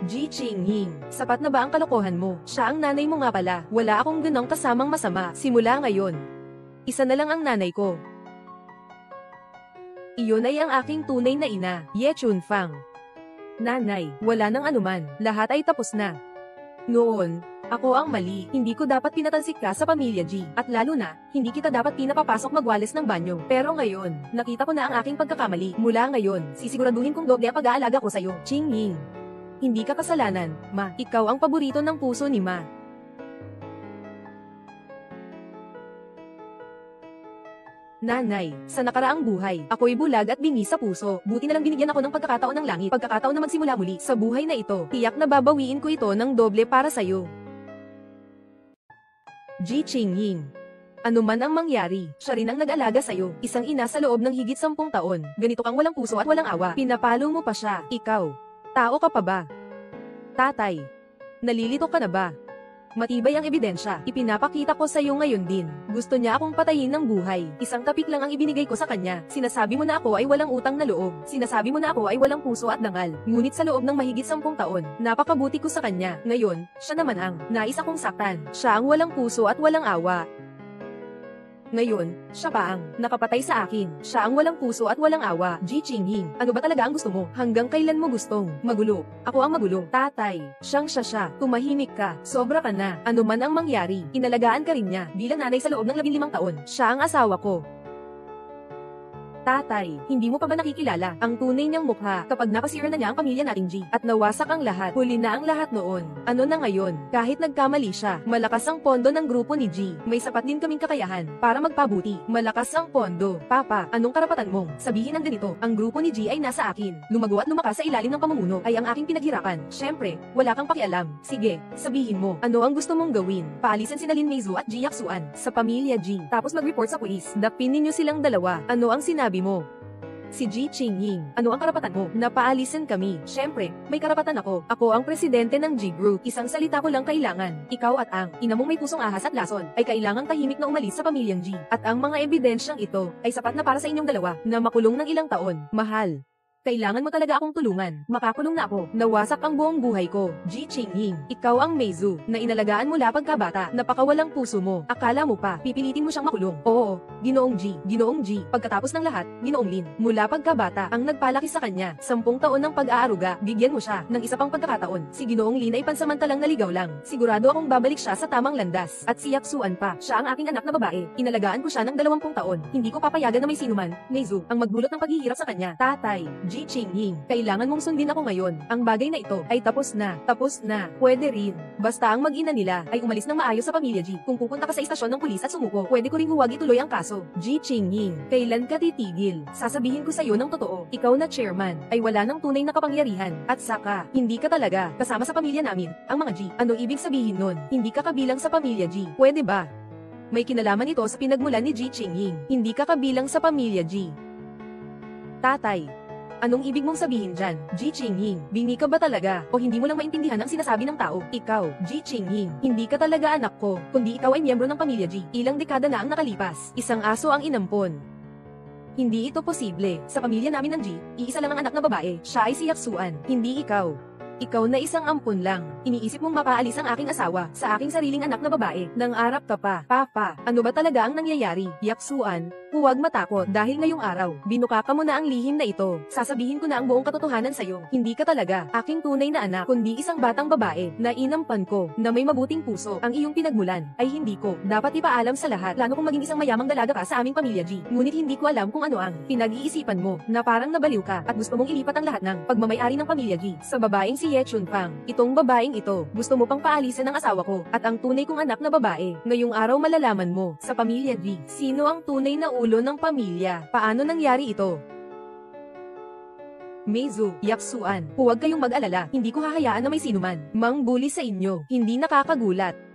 Ji Qingying, sapat na ba ang kalokohan mo? Siya ang nanay mo nga pala. Wala akong ganong kasamang masama. Simula ngayon, isa na lang ang nanay ko. Iyon ay ang aking tunay na ina, Ye Chunfang. Nanay, wala nang anuman. Lahat ay tapos na. Noon, ako ang mali. Hindi ko dapat pinatalsik ka sa pamilya G. At lalo na, hindi kita dapat pinapapasok magwalis ng banyo. Pero ngayon, nakita ko na ang aking pagkakamali. Mula ngayon, sisiguraduhin kong doble ang pag-aalaga ko sa'yo. Qingying. Hindi ka kasalanan, Ma. Ikaw ang paborito ng puso ni Ma. Nanay, sa nakaraang buhay, ako'y bulag at bingi sa puso. Buti na lang binigyan ako ng pagkakataon ng langit. Pagkakataon na magsimula muli sa buhay na ito. Tiyak na babawiin ko ito ng doble para sa'yo. Ji Qingying. Ano man ang mangyari, siya rin ang nag-alaga sa'yo. Isang ina sa loob ng higit 10 taon. Ganito kang walang puso at walang awa. Pinapalo mo pa siya. Ikaw. Tao ka pa ba? Tatay. Nalilito ka na ba? Matibay ang ebidensya. Ipinapakita ko sa iyo ngayon din. Gusto niya akong patayin ng buhay. Isang tapik lang ang ibinigay ko sa kanya. Sinasabi mo na ako ay walang utang na loob. Sinasabi mo na ako ay walang puso at dangal. Ngunit sa loob ng mahigit 10 taon, napakabuti ko sa kanya. Ngayon, siya naman ang nais akong saktan. Siya ang walang puso at walang awa. Ngayon, siya pa ang nakapatay sa akin. Siya ang walang puso at walang awa. Ji Qingying, ano ba talaga ang gusto mo? Hanggang kailan mo gustong magulo? Ako ang magulo. Tatay, siyang siya. Tumahimik ka. Sobra ka na. Ano man ang mangyari, inalagaan ka rin niya. Bilang nanay sa loob ng 15 taon, siya ang asawa ko. Tatay, hindi mo pa ba nakikilala ang tunay niyang mukha kapag napasira na niya ang pamilya nating G at nawasak ang lahat? Huli na ang lahat noon. Ano na ngayon? Kahit nagkamali siya, malakas ang pondo ng grupo ni G. May sapat din kaming kakayahan para magpabuti. Malakas ang pondo. Papa, anong karapatan mong sabihin ng ganito? Ang grupo ni G ay nasa akin. Lumago at lumakas sa ilalim ng pamumuno ay ang aking pinaghirapan. Syempre, wala kang pakialam. Sige, sabihin mo, ano ang gusto mong gawin? Paalisin sina Lin Meizu at Ji Yaksuan sa pamilya G. Tapos mag-report sa pulis. Dapin ninyo silang dalawa. Ano ang sinabi mo? Si Ji Qingying, ano ang karapatan mo? Napaalisin kami. Syempre, may karapatan ako. Ako ang presidente ng G Group. Isang salita ko lang kailangan. Ikaw at ang ina mong may pusong ahas at lason ay kailangang tahimik na umalis sa pamilyang G. At ang mga ebidensyang ito ay sapat na para sa inyong dalawa na makulong ng ilang taon. Mahal. Kailangan mo talaga akong tulungan. Makakulong na ako. Nawasak ang buong buhay ko. Ji Qingying, ikaw ang Meizu na inalagaan mula pagkabata. Napakawalang puso mo. Akala mo pa, pipilitin mo siyang makulong. Oo, Ginoong G. Ginoong G. Pagkatapos ng lahat, Ginoong Lin. Mula pagkabata, ang nagpalaki sa kanya. 10 taon ng pag-aaruga. Bigyan mo siya ng isa pang pagkakataon. Si Ginoong Lin ay pansamantalang naligaw lang. Sigurado akong babalik siya sa tamang landas. At si Yaksuan pa. Siya ang aking anak na babae. Inalagaan ko siya ng 20 taon. Hindi ko papayagan na may sinuman, Meizu, ang magbulot ng paghihirap sa kanya. Tatay. Ji Qingying, kailangan mong sundin ako ngayon. Ang bagay na ito ay tapos na. Tapos na. Pwede rin. Basta ang mag-ina nila ay umalis ng maayos sa pamilya G. Kung pupunta ka sa istasyon ng pulis at sumuko, pwede ko ring huwag ituloy ang kaso. Ji Qingying, kailan ka titigil? Sasabihin ko sa iyo ng totoo. Ikaw na chairman ay wala ng tunay na kapangyarihan. At saka, hindi ka talaga kasama sa pamilya namin. Ang mga G, ano ibig sabihin nun? Hindi ka kabilang sa pamilya G. Pwede ba? May kinalaman ito sa pinagmulan ni Ji Qingying. Hindi ka kabilang sa pamilya G. Tatay. Anong ibig mong sabihin dyan? Ji Qingying, bingi ka ba talaga? O hindi mo lang maintindihan ang sinasabi ng tao? Ikaw, Ji Qingying, hindi ka talaga anak ko, kundi ikaw ay miyembro ng pamilya G. Ilang dekada na ang nakalipas. Isang aso ang inampon. Hindi ito posible. Sa pamilya namin ng G, iisa lang ang anak na babae. Siya ay si Yaksuan, hindi ikaw. Ikaw na isang ampon lang. Iniisip mong mapaalis ang aking asawa sa aking sariling anak na babae. Nangarap ka pa. Papa, ano ba talaga ang nangyayari? Yaksuan, huwag matakot dahil ngayong araw, binuka ka mo na ang lihim na ito. Sasabihin ko na ang buong katotohanan sa'yo. Hindi ka talaga aking tunay na anak, kundi isang batang babae na inampan ko na may mabuting puso. Ang iyong pinagmulan ay hindi ko dapat ipaalam sa lahat, lalo kung maging isang mayamang dalaga ka sa aming pamilya G. Ngunit hindi ko alam kung ano ang pinag-iisipan mo na parang nabaliw ka at gusto mong ilipat ang lahat ng pagmamayari ng pamilya G sa babaeng si Ye Chunpang. Itong babaeng ito, gusto mo pang paalisin ng asawa ko at ang tunay kong anak na babae. Ngayong araw malalaman mo sa pamilya G sino ang tunay na ulo ng pamilya. Paano nangyari ito? Meizu, Yaksuan, huwag kayong mag-alala. Hindi ko hahayaan na may sinuman mangbuli sa inyo. Hindi nakakagulat.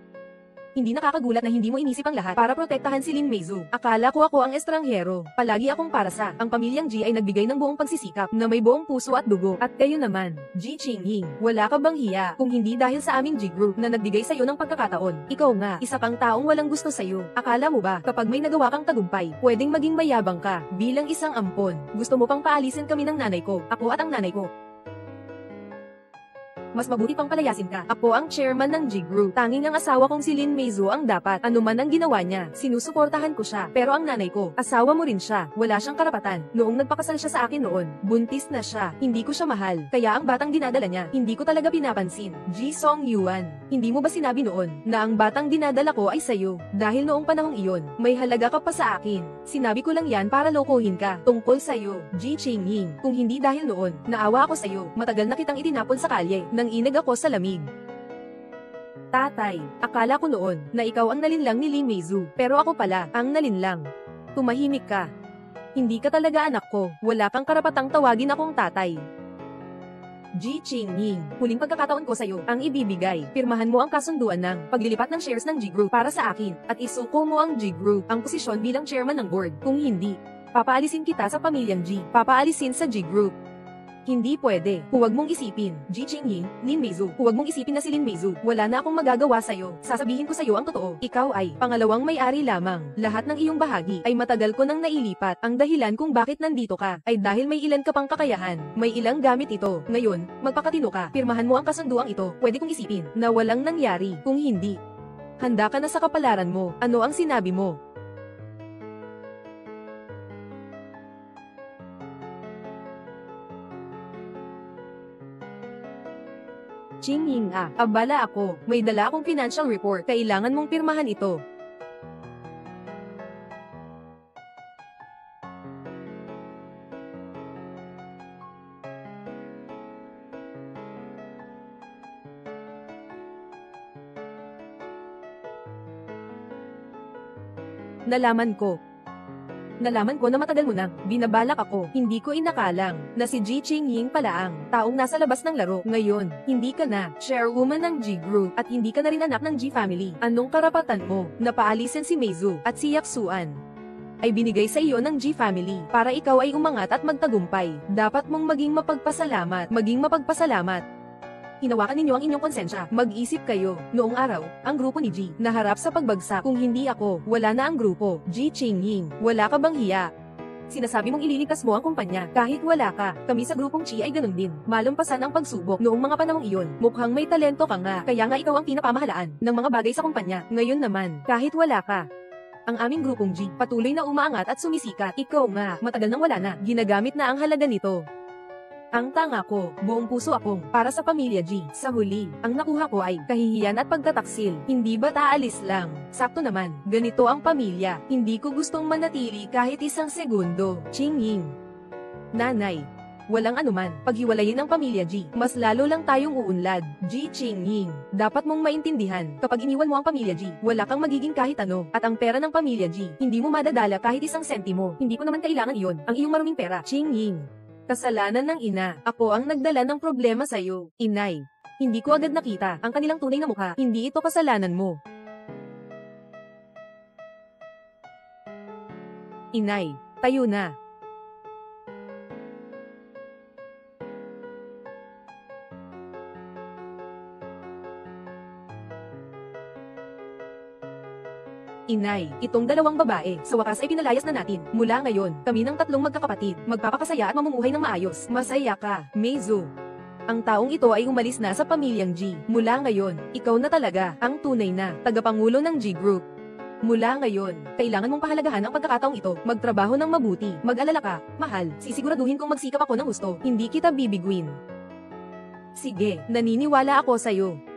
Hindi nakakagulat na hindi mo inisip ang lahat para protektahan si Lin Meizu. Akala ko ako ang estranghero. Palagi akong para sa. Ang pamilyang G ay nagbigay ng buong pagsisikap na may buong puso at dugo. At kayo naman, Ji Qingying, wala ka bang hiya? Kung hindi dahil sa aming G Group na nagbigay sa'yo ng pagkakataon. Ikaw nga, isa kang taong walang gusto sa'yo. Akala mo ba, kapag may nagawa kang tagumpay, pwedeng maging mayabang ka bilang isang ampon? Gusto mo pang paalisin kami ng nanay ko, ako at ang nanay ko. Mas mabuti pang palayasin ka. Ako ang chairman ng G Group. Tanging ang asawa kong si Lin Meizu ang dapat. Ano man ang ginawa niya, sinusuportahan ko siya. Pero ang nanay ko, asawa mo rin siya. Wala siyang karapatan. Noong nagpakasal siya sa akin noon, buntis na siya. Hindi ko siya mahal. Kaya ang batang dinadala niya, hindi ko talaga pinapansin. Ji Song Yuan, hindi mo ba sinabi noon na ang batang dinadala ko ay sayo? Dahil noong panahong iyon, may halaga ka pa sa akin. Sinabi ko lang yan para lokohin ka. Tungkol sayo, Ji Qingying. Kung hindi dahil noon, naawa ako sayo. Matagal na kitang itinapon sa kalye. Nang inag ako sa lamig. Tatay, akala ko noon na ikaw ang nalinlang ni Lin Meizu, pero ako pala ang nalinlang. Tumahimik ka. Hindi ka talaga anak ko, wala kang karapatang tawagin akong tatay. Ji Qingying, huling pagkakataon ko sa'yo ang ibibigay. Pirmahan mo ang kasunduan ng paglilipat ng shares ng G Group para sa akin at isuko mo ang G Group ang posisyon bilang chairman ng board. Kung hindi, papaalisin kita sa pamilyang G. Papaalisin sa G Group. Hindi pwede. Huwag mong isipin. Ji Qingying, Lin Meizu. Huwag mong isipin na si Lin Meizu. Wala na akong magagawa sa'yo. Sasabihin ko sa'yo ang totoo. Ikaw ay pangalawang may-ari lamang. Lahat ng iyong bahagi ay matagal ko nang nailipat. Ang dahilan kung bakit nandito ka ay dahil may ilan ka pang kakayahan. May ilang gamit ito. Ngayon, magpakatino ka. Pirmahan mo ang kasunduang ito. Pwede kong isipin na walang nangyari. Kung hindi, handa ka na sa kapalaran mo. Ano ang sinabi mo? Qingying abala ako. May dala akong financial report. Kailangan mong pirmahan ito. Nalaman ko na matagal mo nang binabalak ako. Hindi ko inakalang na si Ji Qingying pala ang taong nasa labas ng laro. Ngayon, hindi ka na chairwoman ng G Group at hindi ka na rin anak ng G Family. Anong karapatan mo na paalisin si Meizu at si Yaksuan? Ay binigay sa iyo ng G Family para ikaw ay umangat at magtagumpay. Dapat mong maging mapagpasalamat. Hinawakan ninyo ang inyong konsensya. Mag-isip kayo. Noong araw, ang grupo ni G naharap sa pagbagsak. Kung hindi ako, wala na ang grupo. Ji Qingying, wala ka bang hiya? Sinasabi mong ililigtas mo ang kumpanya kahit wala ka. Kami sa grupong Chi ay ganun din. Malampasan ang pagsubok noong mga panahong iyon. Mukhang may talento ka nga. Kaya nga ikaw ang pinapamahalaan ng mga bagay sa kumpanya. Ngayon naman, kahit wala ka, ang aming grupong G patuloy na umaangat at sumisikat. Ikaw nga, matagal nang wala na. Ginagamit na ang halaga nito. Ang tanga ko, buong puso akong para sa pamilya G. Sa huli, ang nakuha ko ay kahihiyan at pagtataksil. Hindi ba't aalis lang? Sakto naman, ganito ang pamilya. Hindi ko gustong manatili kahit isang segundo. Qingying. Nanay. Walang anuman, paghiwalayin ang pamilya G, mas lalo lang tayong uunlad. Ji Qingying, dapat mong maintindihan, kapag iniwan mo ang pamilya G, wala kang magiging kahit ano, at ang pera ng pamilya G, hindi mo madadala kahit isang sentimo. Hindi ko naman kailangan iyon, ang iyong maruming pera. Qingying. Kasalanan ng ina. Ako ang nagdala ng problema sa'yo. Inay. Hindi ko agad nakita ang kanilang tunay na mukha. Hindi ito kasalanan mo. Inay, tayo na. Inay, itong dalawang babae, sa wakas ay pinalayas na natin. Mula ngayon, kami ng tatlong magkakapatid, magpapakasaya at mamumuhay ng maayos. Masaya ka, Meizu. Ang taong ito ay umalis na sa pamilyang G. Mula ngayon, ikaw na talaga ang tunay na tagapangulo ng G Group. Mula ngayon, kailangan mong pahalagahan ang pagkakataong ito. Magtrabaho ng mabuti. Mag-alala ka, mahal. Sisiguraduhin kong magsikap ako ng gusto. Hindi kita bibiguin. Sige, naniniwala ako sa'yo.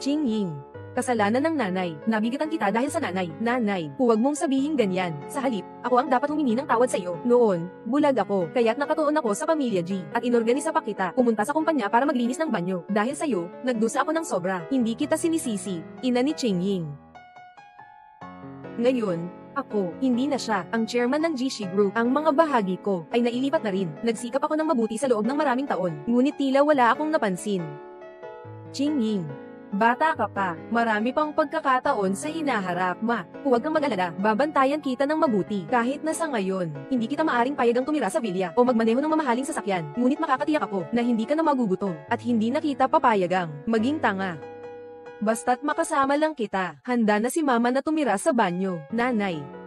Qingying. Kasalanan ng nanay. Nabigatan kita dahil sa nanay. Nanay, huwag mong sabihin ganyan. Sa halip, ako ang dapat humingi ng tawad sa iyo. Noon, bulag ako, kaya't nakatuon ako sa pamilya G. At inorganisa pa kita, pumunta sa kumpanya para maglinis ng banyo. Dahil sa iyo, nagdusa ako ng sobra. Hindi kita sinisisi. Ina ni Qingying. Ngayon, ako, hindi na siya, ang chairman ng G Group. Ang mga bahagi ko, ay nailipat na rin. Nagsikap ako ng mabuti sa loob ng maraming taon. Ngunit tila wala akong napansin. Qingying. Bata ka pa, marami pang pagkakataon sa hinaharap. Huwag kang mag-alala, babantayan kita ng mabuti. Kahit na sa ngayon, hindi kita maaring payagang tumira sa villa o magmaneho ng mamahaling sasakyan. Ngunit makakatiyak ako na hindi ka na magugutom at hindi na kita papayagang maging tanga. Basta't makasama lang kita, handa na si mama na tumira sa banyo. Nanay.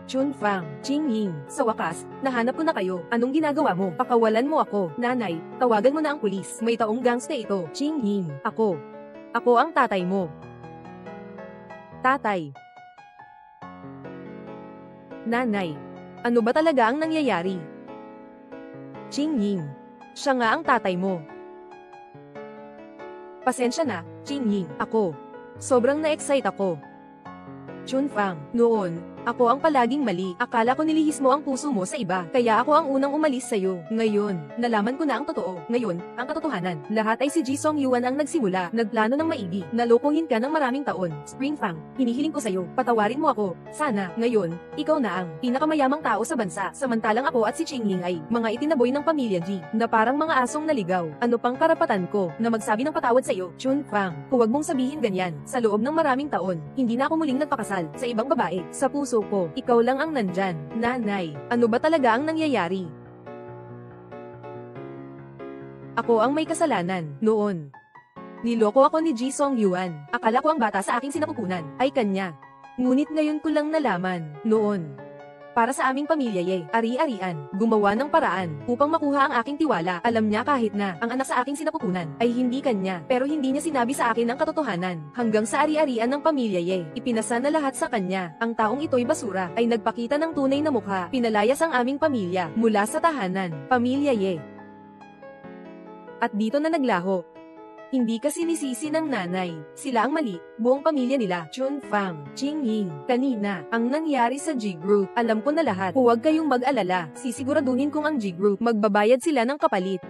Chunfang, Qingying, sa wakas, nahanap ko na kayo. Anong ginagawa mo? Pakawalan mo ako. Nanay, tawagan mo na ang pulis. May taong gangsta ito. Qingying, ako. Ako ang tatay mo. Tatay. Nanay, ano ba talaga ang nangyayari? Qingying, siya nga ang tatay mo. Pasensya na, Qingying, ako. Sobrang na-excite ako. Chunfang, noon, Ako ang palaging mali. Akala ko nilihis mo ang puso mo sa iba. Kaya ako ang unang umalis sa'yo. Ngayon, nalaman ko na ang totoo. Ngayon, ang katotohanan. Lahat ay si Ji Song Yuan ang nagsimula. Nagplano ng maigi. Nalokohin ka ng maraming taon. Spring Fang, hinihiling ko sa'yo. Patawarin mo ako. Sana, ngayon, ikaw na ang pinakamayamang tao sa bansa. Samantalang ako at si Ching Ying ay mga itinaboy ng pamilya Ji. Na parang mga asong naligaw. Ano pang karapatan ko na magsabi ng patawad sa'yo? Chun Fang, huwag mong sabihin ganyan. Sa loob ng maraming taon, hindi na ako muling nagpakasal sa ibang babae. Sa puso ko, ikaw lang ang nandyan. Nanay, ano ba talaga ang nangyayari? Ako ang may kasalanan, noon. Niloko ako ni Ji Song Yuan. Akala ko ang bata sa aking sinapupunan ay kanya. Ngunit ngayon ko lang nalaman, noon. Para sa aming pamilya ari-arian, gumawa ng paraan upang makuha ang aking tiwala. Alam niya kahit na ang anak sa aking sinapupunan ay hindi kanya, pero hindi niya sinabi sa akin ang katotohanan. Hanggang sa ari-arian ng pamilya ipinasa na lahat sa kanya. Ang taong ito'y basura ay nagpakita ng tunay na mukha. Pinalayas ang aming pamilya mula sa tahanan, pamilya At dito na naglaho. Hindi kasi sinisisi ng nanay. Sila ang mali, buong pamilya nila. Chun Fang, Ching Ying, kanina, ang nangyari sa G Group. Alam ko na lahat. Huwag kayong mag-alala. Sisiguraduhin kong ang G Group, magbabayad sila ng kapalit.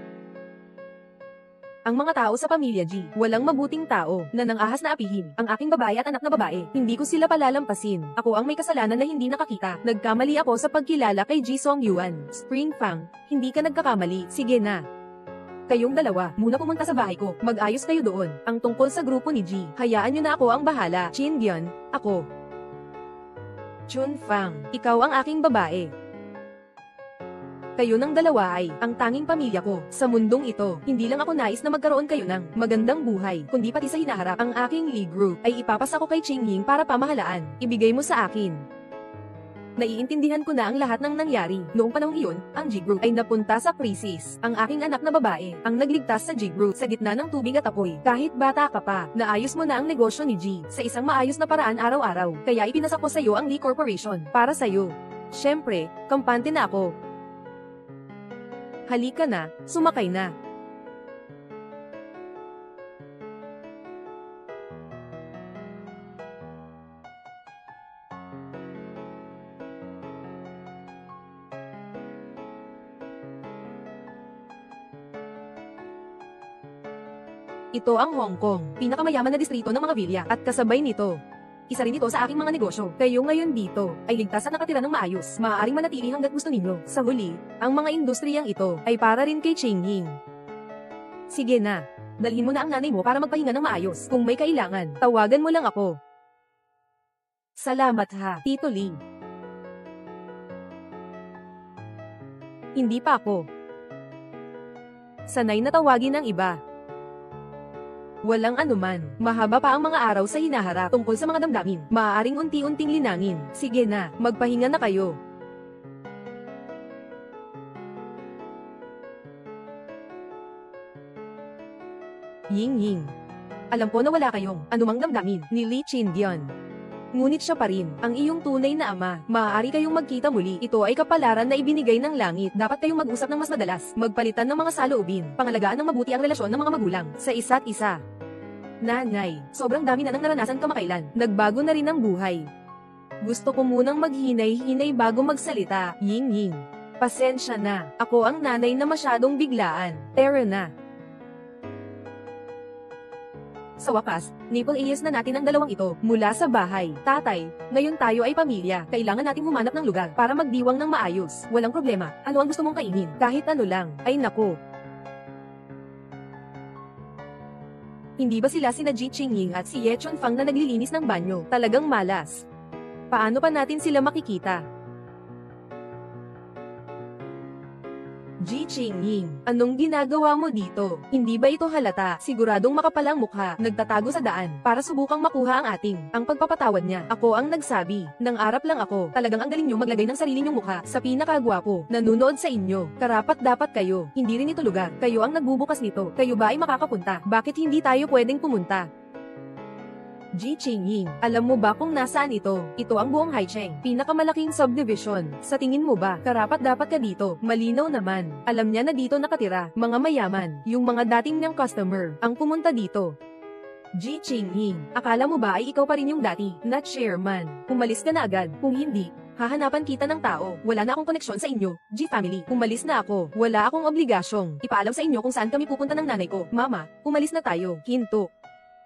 Ang mga tao sa pamilya G, walang mabuting tao, na nang ahas na apihin, ang aking babae at anak na babae. Hindi ko sila palalampasin. Ako ang may kasalanan na hindi nakakita. Nagkamali ako sa pagkilala kay Ji Song Yuan. Spring Fang, hindi ka nagkakamali. Sige na. Kayong dalawa, muna pumunta sa bahay ko. Mag-ayos kayo doon. Ang tungkol sa grupo ni Ji, hayaan nyo na ako ang bahala. Chin Gyun, ako. Chun Fang, ikaw ang aking babae. Kayo ng dalawa ay ang tanging pamilya ko sa mundong ito. Hindi lang ako nais na magkaroon kayo ng magandang buhay, kundi pati sa hinaharap ang aking Lee Group ay ipapasa ko kay Ching Ying para pamahalaan. Ibigay mo sa akin. Naiintindihan ko na ang lahat ng nangyari. Noong panahong iyon, ang G Group ay napunta sa krisis. Ang aking anak na babae, ang nagligtas sa G Group sa gitna ng tubig at apoy. Kahit bata ka pa, naayos mo na ang negosyo ni G sa isang maayos na paraan araw-araw. Kaya ipinasa ko sa iyo ang Lee Corporation para sa iyo. Siyempre, kampante na ako. Halika na, sumakay na. Ito ang Hong Kong, pinakamayaman na distrito ng mga villa, at kasabay nito. Isa rin ito sa aking mga negosyo. Kayo ngayon dito, ay ligtas at nakatira ng maayos. Maaaring manatili hanggat gusto ninyo. Sa huli, ang mga industriyang ito, ay para rin kay Ching Ying. Sige na, dalhin mo na ang nanay mo para magpahinga ng maayos. Kung may kailangan, tawagan mo lang ako. Salamat ha, Tito Ling. Hindi pa ako sanay na tawagin ng iba. Walang anuman, mahaba pa ang mga araw sa hinaharap tungkol sa mga damdamin. Maaaring unti-unting linangin. Sige na, magpahinga na kayo. Ying Ying. Alam ko na wala kayong anumang damdamin ni Lee Chin-dion. Ngunit siya pa rin ang iyong tunay na ama. Maaari kayong magkita muli. Ito ay kapalaran na ibinigay ng langit. Dapat kayong mag-usap ng mas madalas. Magpalitan ng mga saloobin. Pangalagaan ng mabuti ang relasyon ng mga magulang sa isa't isa. Nanay, sobrang dami na ng naranasan kamakailan. Nagbago na rin ang buhay. Gusto ko munang maghinay-hinay bago magsalita. Ying Ying. Pasensya na. Ako ang nanay na masyadong biglaan. Tara na. Sa wakas, nipol-iyas na natin ang dalawang ito mula sa bahay. Tatay, ngayon tayo ay pamilya. Kailangan natin humanap ng lugar para magdiwang ng maayos. Walang problema. Ano ang gusto mong kainin? Kahit ano lang. Ay naku. Hindi ba sila sina Ji Ching Ying at si Ye Chun Fang na naglilinis ng banyo? Talagang malas. Paano pa natin sila makikita? Ji Ching Ying, anong ginagawa mo dito? Hindi ba ito halata? Siguradong makapalang mukha, nagtatago sa daan, para subukang makuha ang pagpapatawad niya. Ako ang nagsabi, nang arap lang ako, talagang ang galing niyo maglagay ng sarili niyong mukha sa pinakagwapo, nanunood sa inyo. Karapat dapat kayo, hindi rin ito lugar, kayo ang nagbubukas nito. Kayo ba ay makakapunta? Bakit hindi tayo pwedeng pumunta? Ji Ching Ying, alam mo ba kung nasaan ito? Ito ang buong Haicheng, pinakamalaking subdivision. Sa tingin mo ba, karapat dapat ka dito? Malinaw naman. Alam niya na dito nakatira, mga mayaman, yung mga dating niyang customer, ang pumunta dito. Ji Qingying, akala mo ba ay ikaw pa rin yung dati na chairman? Umalis ka na agad, kung hindi, hahanapan kita ng tao. Wala na akong koneksyon sa inyo, G family. Umalis na ako. Wala akong obligasyong ipaalam sa inyo kung saan kami pupunta ng nanay ko. Mama, umalis na tayo. Hinto.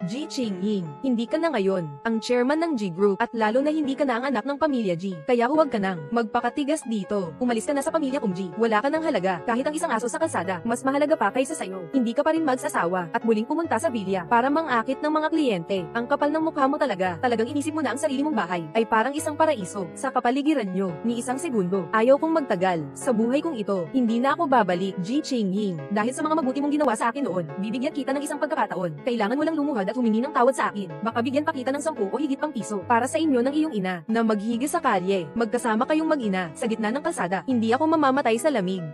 Ji Qingying, hindi ka na ngayon ang chairman ng G Group at lalo na hindi ka na ang anak ng pamilya G. Kaya huwag ka nang magpakatigas dito. Umalis ka na sa pamilya kong G. Wala ka ng halaga kahit ang isang aso sa kalsada. Mas mahalaga pa kaysa sayo. Hindi ka pa rin magsasawa at muling pumunta sa villa para mangakit ng mga kliyente. Ang kapal ng mukha mo talaga. Talagang inisip mo na ang sarili mong bahay ay parang isang paraiso sa kapaligiran nyo ni isang segundo. Ayaw kong magtagal sa buhay kong ito. Hindi na ako babalik, Ji Qingying. Dahil sa mga mabuti mong ginawa sa akin noon, bibigyan kita ng isang pagkakataon. Kailangan mo lang lumuhad at humingi ng tawad sa akin. Baka bigyan pa kita ng 10 o higit pang piso para sa inyo ng iyong ina na maghigi sa kalye. Magkasama kayong mag-ina sa gitna ng kalsada. Hindi ako mamamatay sa lamig.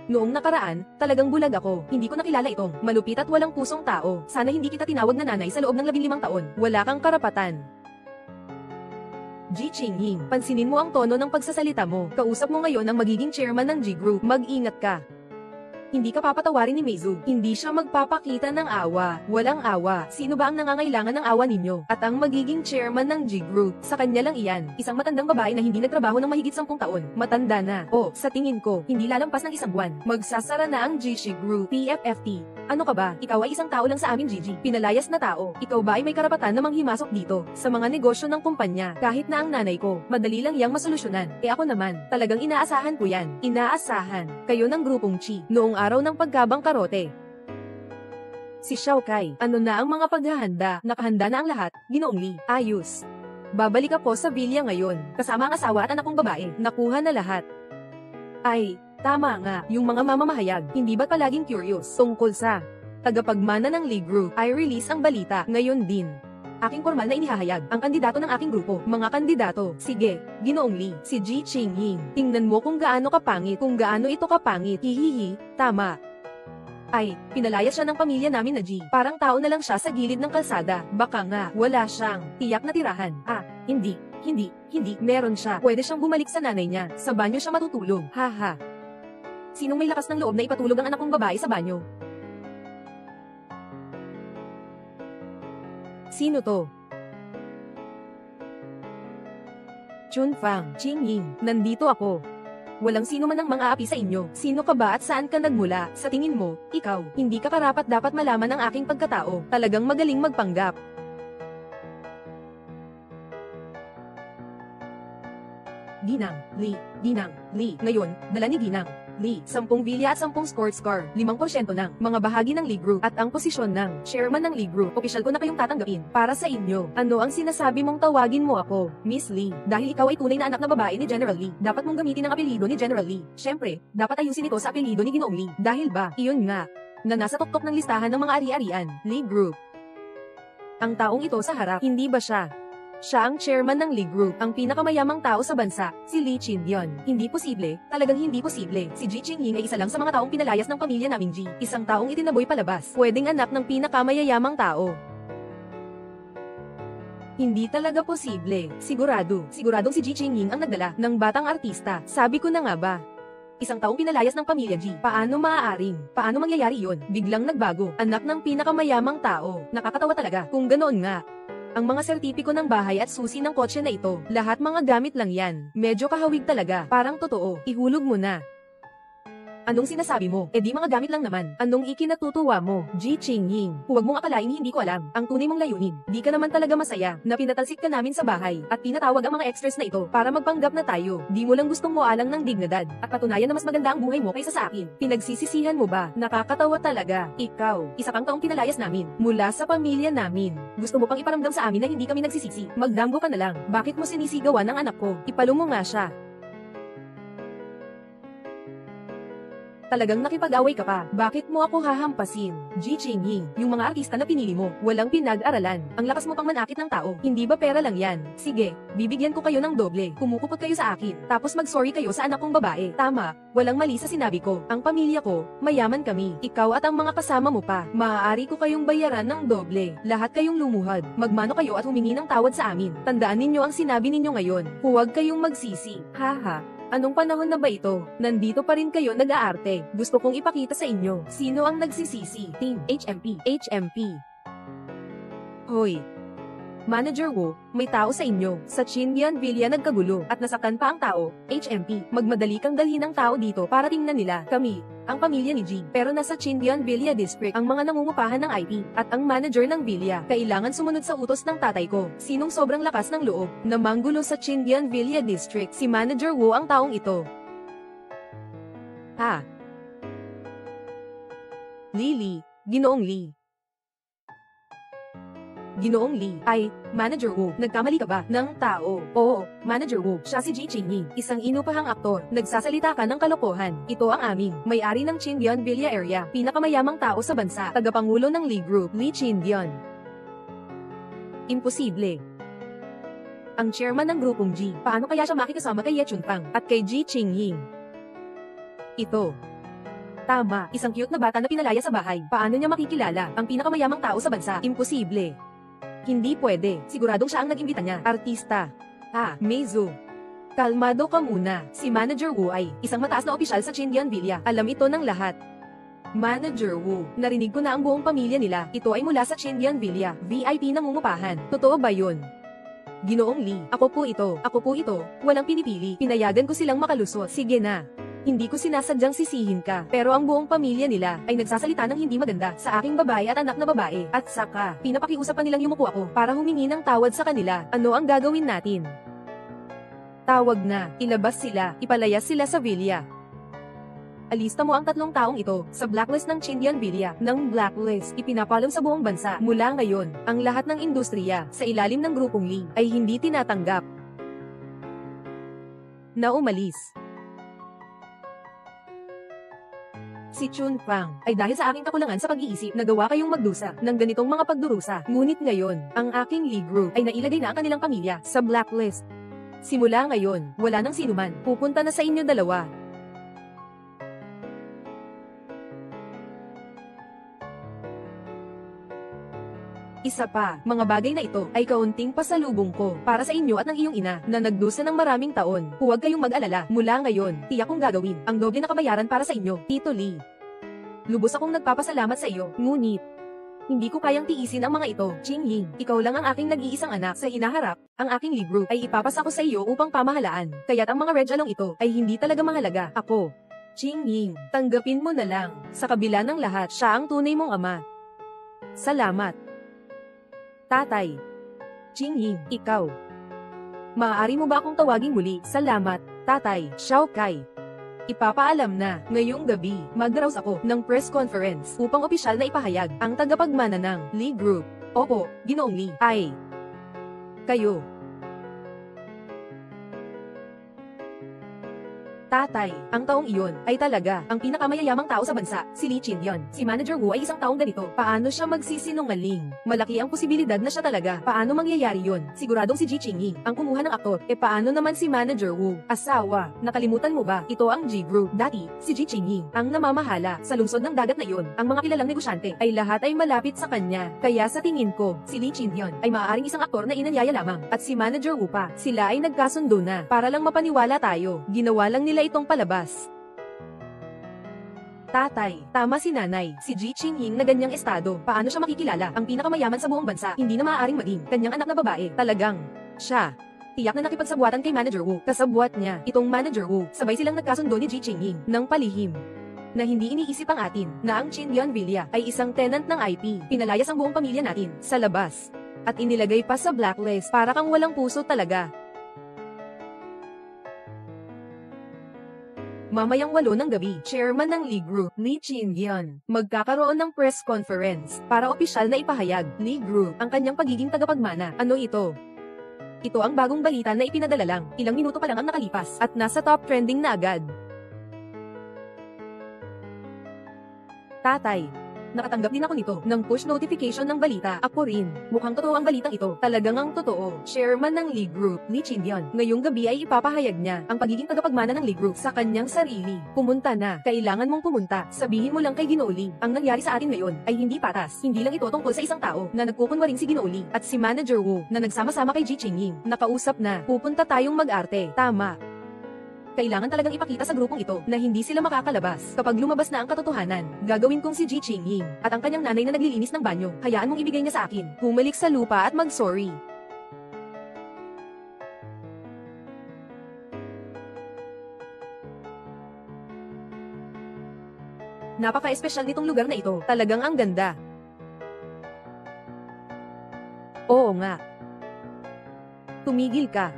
Noong nakaraan, talagang bulag ako. Hindi ko nakilala itong malupit at walang pusong tao. Sana hindi kita tinawag na nanay sa loob ng 15 taon. Wala kang karapatan. Ji Qingying, pansinin mo ang tono ng pagsasalita mo. Kausap mo ngayon ang magiging chairman ng G Group. Mag-ingat ka. Hindi ka papatawarin ni Meizu. Hindi siya magpapakita ng awa. Walang awa. Sino ba ang nangangailangan ng awa ninyo? At ang magiging chairman ng G Group, sa kanya lang iyan. Isang matandang babae na hindi nagtrabaho ng mahigit 10 taon. Matanda na. O, sa tingin ko, hindi lalampas ng 1 buwan. Magsasara na ang G Group, PFFT. Ano ka ba? Ikaw ay isang tao lang sa amin, Gigi. Pinalayas na tao. Ikaw ba ay may karapatan na manghimasok dito sa mga negosyo ng kumpanya? Kahit na ang nanay ko, madali lang yang masolusyonan. E ako naman, talagang inaasahan ko yan. Inaasahan. Kayo ng grupong Chi. Noong araw ng pagkabangkarote. Si Xiao Kai, ano na ang mga paghahanda? Nakahanda na ang lahat, Ginoong Li. Ayos. Babalik ako sa villa ngayon, kasama ang asawa at anak kong babae. Nakuha na lahat. Ay, tama nga, yung mga mamamahayag, hindi ba palaging curious tungkol sa tagapagmana ng Lee Group ay release ang balita ngayon din. Aking formal na inihahayag ang kandidato ng aking grupo. Mga kandidato, sige, Ginoong Lee, si Ji Qingying. Tingnan mo kung gaano kapangit, kung gaano ito kapangit. Hihihi, tama. Ay, pinalayas siya ng pamilya namin na G. Parang tao na lang siya sa gilid ng kalsada. Baka nga, wala siyang tiyak na tirahan. Ah, hindi, meron siya. Pwede siyang bumalik sa nanay niya. Sa banyo siya matutulog. Haha. Sinong may lakas ng loob na ipatulog ang anak kong babae sa banyo? Sino to? Chunfang, Qingying, nandito ako. Walang sino man ang mga api sa inyo. Sino ka ba at saan ka nagmula? Sa tingin mo, ikaw, hindi ka karapat dapat malaman ang aking pagkatao. Talagang magaling magpanggap. Ginang Li. Ngayon, dala ni Ginang Li, 10 villa at 10 sports car, 5% ng mga bahagi ng Lee Group at ang posisyon ng chairman ng Lee Group. Opisyal ko na kayong tatanggapin para sa inyo. Ano ang sinasabi mong tawagin mo ako, Miss Lee? Dahil ikaw ay tunay na anak na babae ni General Lee, dapat mong gamitin ang apelyido ni General Lee. Syempre, dapat ayusin ito sa apelyido ni Ginoong Lee. Dahil ba, iyon nga, na nasa tuktok ng listahan ng mga ari-arian, Lee Group. Ang taong ito sa harap, hindi ba siya? Siya ang chairman ng Lee Group, ang pinakamayamang tao sa bansa, si Lee Chin-yon. Hindi posible, talagang hindi posible. Si Ji Qingying ay isa lang sa mga taong pinalayas ng pamilya naming Ji. Isang taong itinaboy palabas. Pwedeng anak ng pinakamayayamang tao. Hindi talaga posible. Siguradong si Ji Qingying ang nagdala ng batang artista. Sabi ko na nga ba? Isang taong pinalayas ng pamilya G. Paano maaaring? Paano mangyayari yon? Biglang nagbago. Anak ng pinakamayamang tao. Nakakatawa talaga. Kung ganoon nga. Ang mga sertipiko ng bahay at susi ng kotse na ito, lahat mga gamit lang yan. Medyo kahawig talaga. Parang totoo. Ihulog mo na. Anong sinasabi mo? Eh di mga gamit lang naman. Anong ikinatutuwa mo? Ji Qingying, huwag mong akalaing hindi ko alam ang tunay mong layunin. Di ka naman talaga masaya na pinatalsik ka namin sa bahay at pinatawag ang mga extras na ito para magpanggap na tayo. Di mo lang gustong moalang ng dignidad at patunayan na mas maganda ang buhay mo kaysa sa akin. Pinagsisisihan mo ba? Nakakatawa talaga. Ikaw, isa kang taong pinalayas namin mula sa pamilya namin. Gusto mo pang iparamdam sa amin na hindi kami nagsisisi. Magdamgo ka na lang. Bakit mo sinisigawan ng anak ko? Ipalo mo nga siya. Talagang nakipag-away ka pa. Bakit mo ako hahampasin? Ji Qingying, yung mga artista na pinili mo, walang pinag-aralan. Ang lakas mo pang manakit ng tao. Hindi ba pera lang yan? Sige, bibigyan ko kayo ng doble. Kumukupot kayo sa akin. Tapos mag-sorry kayo sa anak kong babae. Tama, walang mali sa sinabi ko. Ang pamilya ko, mayaman kami. Ikaw at ang mga kasama mo pa. Maaari ko kayong bayaran ng doble. Lahat kayong lumuhad. Magmano kayo at humingi ng tawad sa amin. Tandaan ninyo ang sinabi ninyo ngayon. Huwag kayong magsisi. Haha. Anong panahon na ba ito? Nandito pa rin kayo nag-aarte. Gusto kong ipakita sa inyo. Sino ang nagsisisi? Team HMP. Hoy! Manager Wu, may tao sa inyo. Sa Chindian Villa nagkagulo at nasaktan pa ang tao. HMP, magmadali kang dalhin ang tao dito para tingnan nila. Kami, ang pamilya ni G. Pero nasa Chindian Villa District ang mga nangungupahan ng IP at ang manager ng Villa. Kailangan sumunod sa utos ng tatay ko. Sinong sobrang lakas ng loob na manggulo sa Chindian Villa District? Si Manager Wu ang taong ito. Ha? Lily, Ginoong Lee. Ginoong Lee, ay, Manager Wu, nagkamali ka ba ng tao? Oo, Manager Wu, siya si Ji Qingyi, isang inupahang aktor. Nagsasalita ka ng kalokohan. Ito ang aming, may-ari ng Chindian Villa area, pinakamayamang tao sa bansa, tagapangulo ng Lee Group, Lee Chindian. Imposible. Ang chairman ng grupong G, paano kaya siya makikasama kay Ye Chunpang at kay Ji Qingyi? Ito. Tama, isang cute na bata na pinalaya sa bahay. Paano niya makikilala ang pinakamayamang tao sa bansa? Imposible. Hindi pwede. Siguradong siya ang nag-imbita niya. Artista. Meizu. Kalmado ka muna. Si Manager Wu ay isang mataas na opisyal sa Chindian Villa. Alam ito ng lahat. Manager Wu, narinig ko na ang buong pamilya nila. Ito ay mula sa Chindian Villa. VIP nangungupahan. Totoo ba yun? Ginoong Lee, ako po ito. Ako po ito. Walang pinipili. Pinayagan ko silang makalusot. Sige na. Hindi ko sinasadyang sisihin ka, pero ang buong pamilya nila ay nagsasalita ng hindi maganda sa aking babae at anak na babae. At saka, pinapakiusapan nilang yumuko ako para humingi ng tawad sa kanila. Ano ang gagawin natin? Tawag na, ilabas sila, ipalayas sila sa villa. Alista mo ang 3 taong ito sa blacklist ng Chindian Villa. Ng blacklist, ipinapalam sa buong bansa. Mula ngayon, ang lahat ng industriya sa ilalim ng grupong Lee ay hindi tinatanggap na umalis. Si Chunpang ay dahil sa aking kakulangan sa pag-iisip, nagawa kayong magdusa ng ganitong mga pagdurusa. Ngunit ngayon, ang aking Lee Group ay nailagay na ang kanilang pamilya sa blacklist. Simula ngayon, wala nang sinuman pupunta na sa inyo dalawa. Isa pa, mga bagay na ito ay kaunting pasalubong ko para sa inyo at ng iyong ina na nagdusa ng maraming taon. Huwag kayong mag-alala, mula ngayon, tiyak kong gagawin ang doble na kabayaran para sa inyo, Tito Lee. Lubos akong nagpapasalamat sa iyo, ngunit hindi ko kayang tiisin ang mga ito. Qingyi, ikaw lang ang aking nag-iisang anak sa hinaharap. Ang aking Lee Group ay ipapasa ko sa iyo upang pamahalaan. Kaya't ang mga regalong ito ay hindi talaga mahalaga. Ako, Qingyi, tanggapin mo na lang. Sa kabila ng lahat, siya ang tunay mong ama. Salamat. Tatay. Qingyi, ikaw. Maaari mo ba akong tawagin muli? Salamat, Tatay. Xiao Kai. Ipapaalam na, ngayong gabi, magdaraos ako ng press conference upang opisyal na ipahayag ang tagapagmana ng Lee Group. Opo, Ginoong Lee. Ay. Kayo. Tatay, ang taong iyon ay talaga ang pinakamayayamang tao sa bansa, si Lee Chindian. Si Manager Wu ay isang taong ganito. Paano siya magsisinungaling? Malaki ang posibilidad na siya talaga. Paano mangyayari yon? Siguradong si Ji Qingyi ang kumuha ng aktor. E paano naman si Manager Wu? Asawa, nakalimutan mo ba? Ito ang G Group. Dati, si Ji Qingyi ang namamahala sa lungsod ng dagat na iyon. Ang mga kilalang negosyante ay lahat ay malapit sa kanya. Kaya sa tingin ko, si Lee Chindian ay maaaring isang aktor na inanyaya lamang. At si Manager Wu pa, sila ay nagkasundo na. Para lang mapaniwala tayo, ginawa lang nila itong palabas. Tatay, tama si nanay, si Ji Qingyi na ganyang estado. Paano siya makikilala ang pinakamayaman sa buong bansa? Hindi na maaaring maging kanyang anak na babae. Talagang siya. Tiyak na nakipagsabuatan kay Manager Wu. Kasabwat niya, itong Manager Wu. Sabay silang nagkasundo ni Ji Qingyi ng palihim. Na hindi iniisip ang atin na ang Chindian Villa ay isang tenant ng IP. Pinalayas ang buong pamilya natin sa labas. At inilagay pa sa blacklist para kang walang puso talaga. Mamayang 8 ng gabi, chairman ng Lee Group, Lee Chindian, magkakaroon ng press conference para opisyal na ipahayag, Lee Group, ang kanyang pagiging tagapagmana. Ano ito? Ito ang bagong balita na ipinadala lang, ilang minuto pa lang ang nakalipas, at nasa top trending na agad. Tatay, nakatanggap din ako nito ng push notification ng balita. Ako rin. Mukhang totoo ang balitang ito. Talagang ang totoo. Chairman ng Lee Group, Lee Chindian, ngayong gabi ay ipapahayag niya ang pagiging tagapagmana ng Lee Group sa kanyang sarili. Pumunta na. Kailangan mong pumunta. Sabihin mo lang kay Ginoong Lee, ang nangyari sa atin ngayon ay hindi patas. Hindi lang ito tungkol sa isang tao na nagkukunwaring si Ginoong Lee at si Manager Wu na nagsama-sama kay Ji Qingyi. Nakausap na. Pupunta tayong mag-arte. Tama. Kailangan talagang ipakita sa grupong ito na hindi sila makakalabas. Kapag lumabas na ang katotohanan, gagawin kong si Ji Qingying at ang kanyang nanay na naglilinis ng banyo. Hayaan mong ibigay niya sa akin. Humalik sa lupa at mag-sorry. Napaka-espesyal nitong lugar na ito. Talagang ang ganda. Oo nga. Tumigil ka.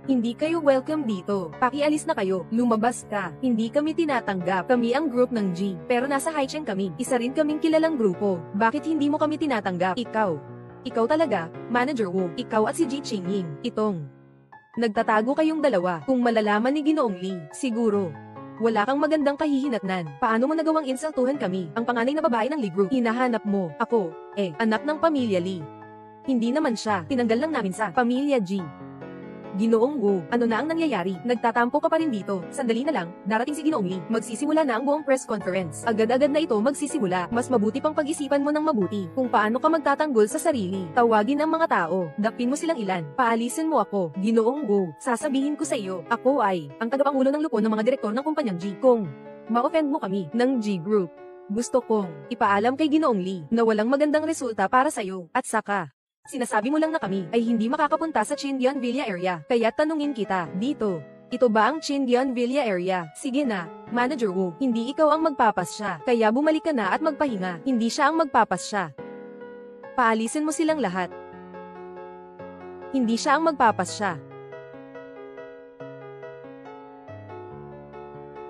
Hindi kayo welcome dito. Pakialis na kayo. Lumabas ka. Hindi kami tinatanggap. Kami ang group ng G. Pero nasa Haicheng kami. Isa rin kaming kilalang grupo. Bakit hindi mo kami tinatanggap? Ikaw talaga, Manager Wu. Ikaw at si Ji Qingying. Itong. Nagtatago kayong dalawa. Kung malalaman ni Ginoong Li, siguro. Wala kang magandang kahihinatnan. Paano mo nagawang insultuhan kami? Ang panganay na babae ng Li Group. Hinahanap mo. Ako. Anak ng pamilya Li. Hindi naman siya. Tinanggal lang namin sa pamilya G. Ginoong Wu, ano na ang nangyayari? Nagtatampo ka pa rin dito. Sandali na lang, darating si Ginoong Li. Magsisimula na ang buong press conference. Agad-agad na ito magsisimula. Mas mabuti pang pag-isipan mo ng mabuti kung paano ka magtatanggol sa sarili. Tawagin ang mga tao. Dakpin mo silang ilan. Paalisin mo ako. Ginoong Wu, sasabihin ko sa iyo, ako ay ang tagapangulo ng lupon ng mga direktor ng kumpanyang G. Kung ma-offend mo kami ng G Group, gusto kong ipaalam kay Ginoong Li na walang magandang resulta para sa iyo. At saka, sinasabi mo lang na kami ay hindi makakapunta sa Chindian Villa area, kaya tanungin kita, dito. Ito ba ang Chindian Villa area? Sige na, Manager Wu, hindi ikaw ang magpapasya, kaya bumalik ka na at magpahinga, hindi siya ang magpapasya. Paalisin mo silang lahat. Hindi siya ang magpapasya.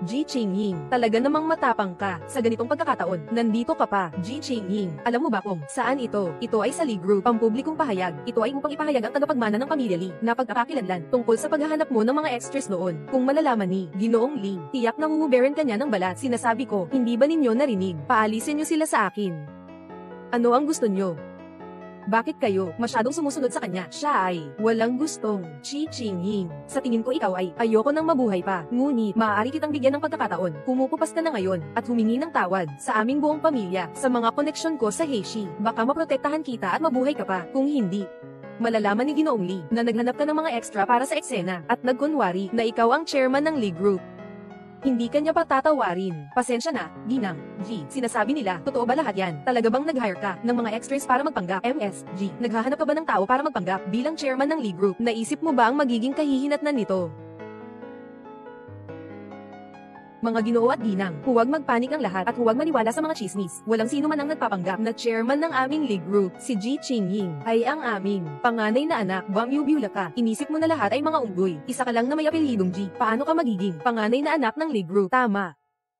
Ji Qingying, talaga namang matapang ka. Sa ganitong pagkakataon, nandito ka pa. Ji Qingying, alam mo ba kung saan ito? Ito ay sa Li Group, pampublikong pahayag. Ito ay upang ipahayag ang tagapagmana ng pamilya Li na pagkakakilanlan tungkol sa paghahanap mo ng mga extras noon. Kung malalaman ni Ginoong Li, tiyak na huhuberan ka niya ng balat. Sinasabi ko, hindi ba ninyo narinig? Paalisin niyo sila sa akin. Ano ang gusto niyo? Bakit kayo masyadong sumusunod sa kanya? Siya ay walang gustong. Ji Qingying, sa tingin ko ikaw ay ayoko nang mabuhay pa. Ngunit, maaari kitang bigyan ng pagkakataon. Kumukupas ka na ngayon at humingi ng tawad sa aming buong pamilya, sa mga koneksyon ko sa Heishi. Baka maprotektahan kita at mabuhay ka pa. Kung hindi, malalaman ni Ginoong Li na naghanap ka ng mga extra para sa eksena at nagkunwari na ikaw ang chairman ng Li Group. Hindi kanya patatawarin. Pasensya na, Ginang G. Sinasabi nila, totoo ba lahat yan? Talaga bang nag-hire ka ng mga extras para magpanggap? MSG. Naghahanap ka ba ng tao para magpanggap bilang chairman ng Li Group? Naisip mo ba ang magiging kahihinatnan nito? Mga Ginoo at Ginang, huwag magpanik ang lahat at huwag maniwala sa mga chismis. Walang sino man ang nagpapanggap na chairman ng aming Li Group. Si Ji Qingying ay ang aming panganay na anak. Bamyubula ka. Inisip mo na lahat ay mga unggoy. Isa ka lang na may apelyidong Ji. Paano ka magiging panganay na anak ng Li Group? Tama.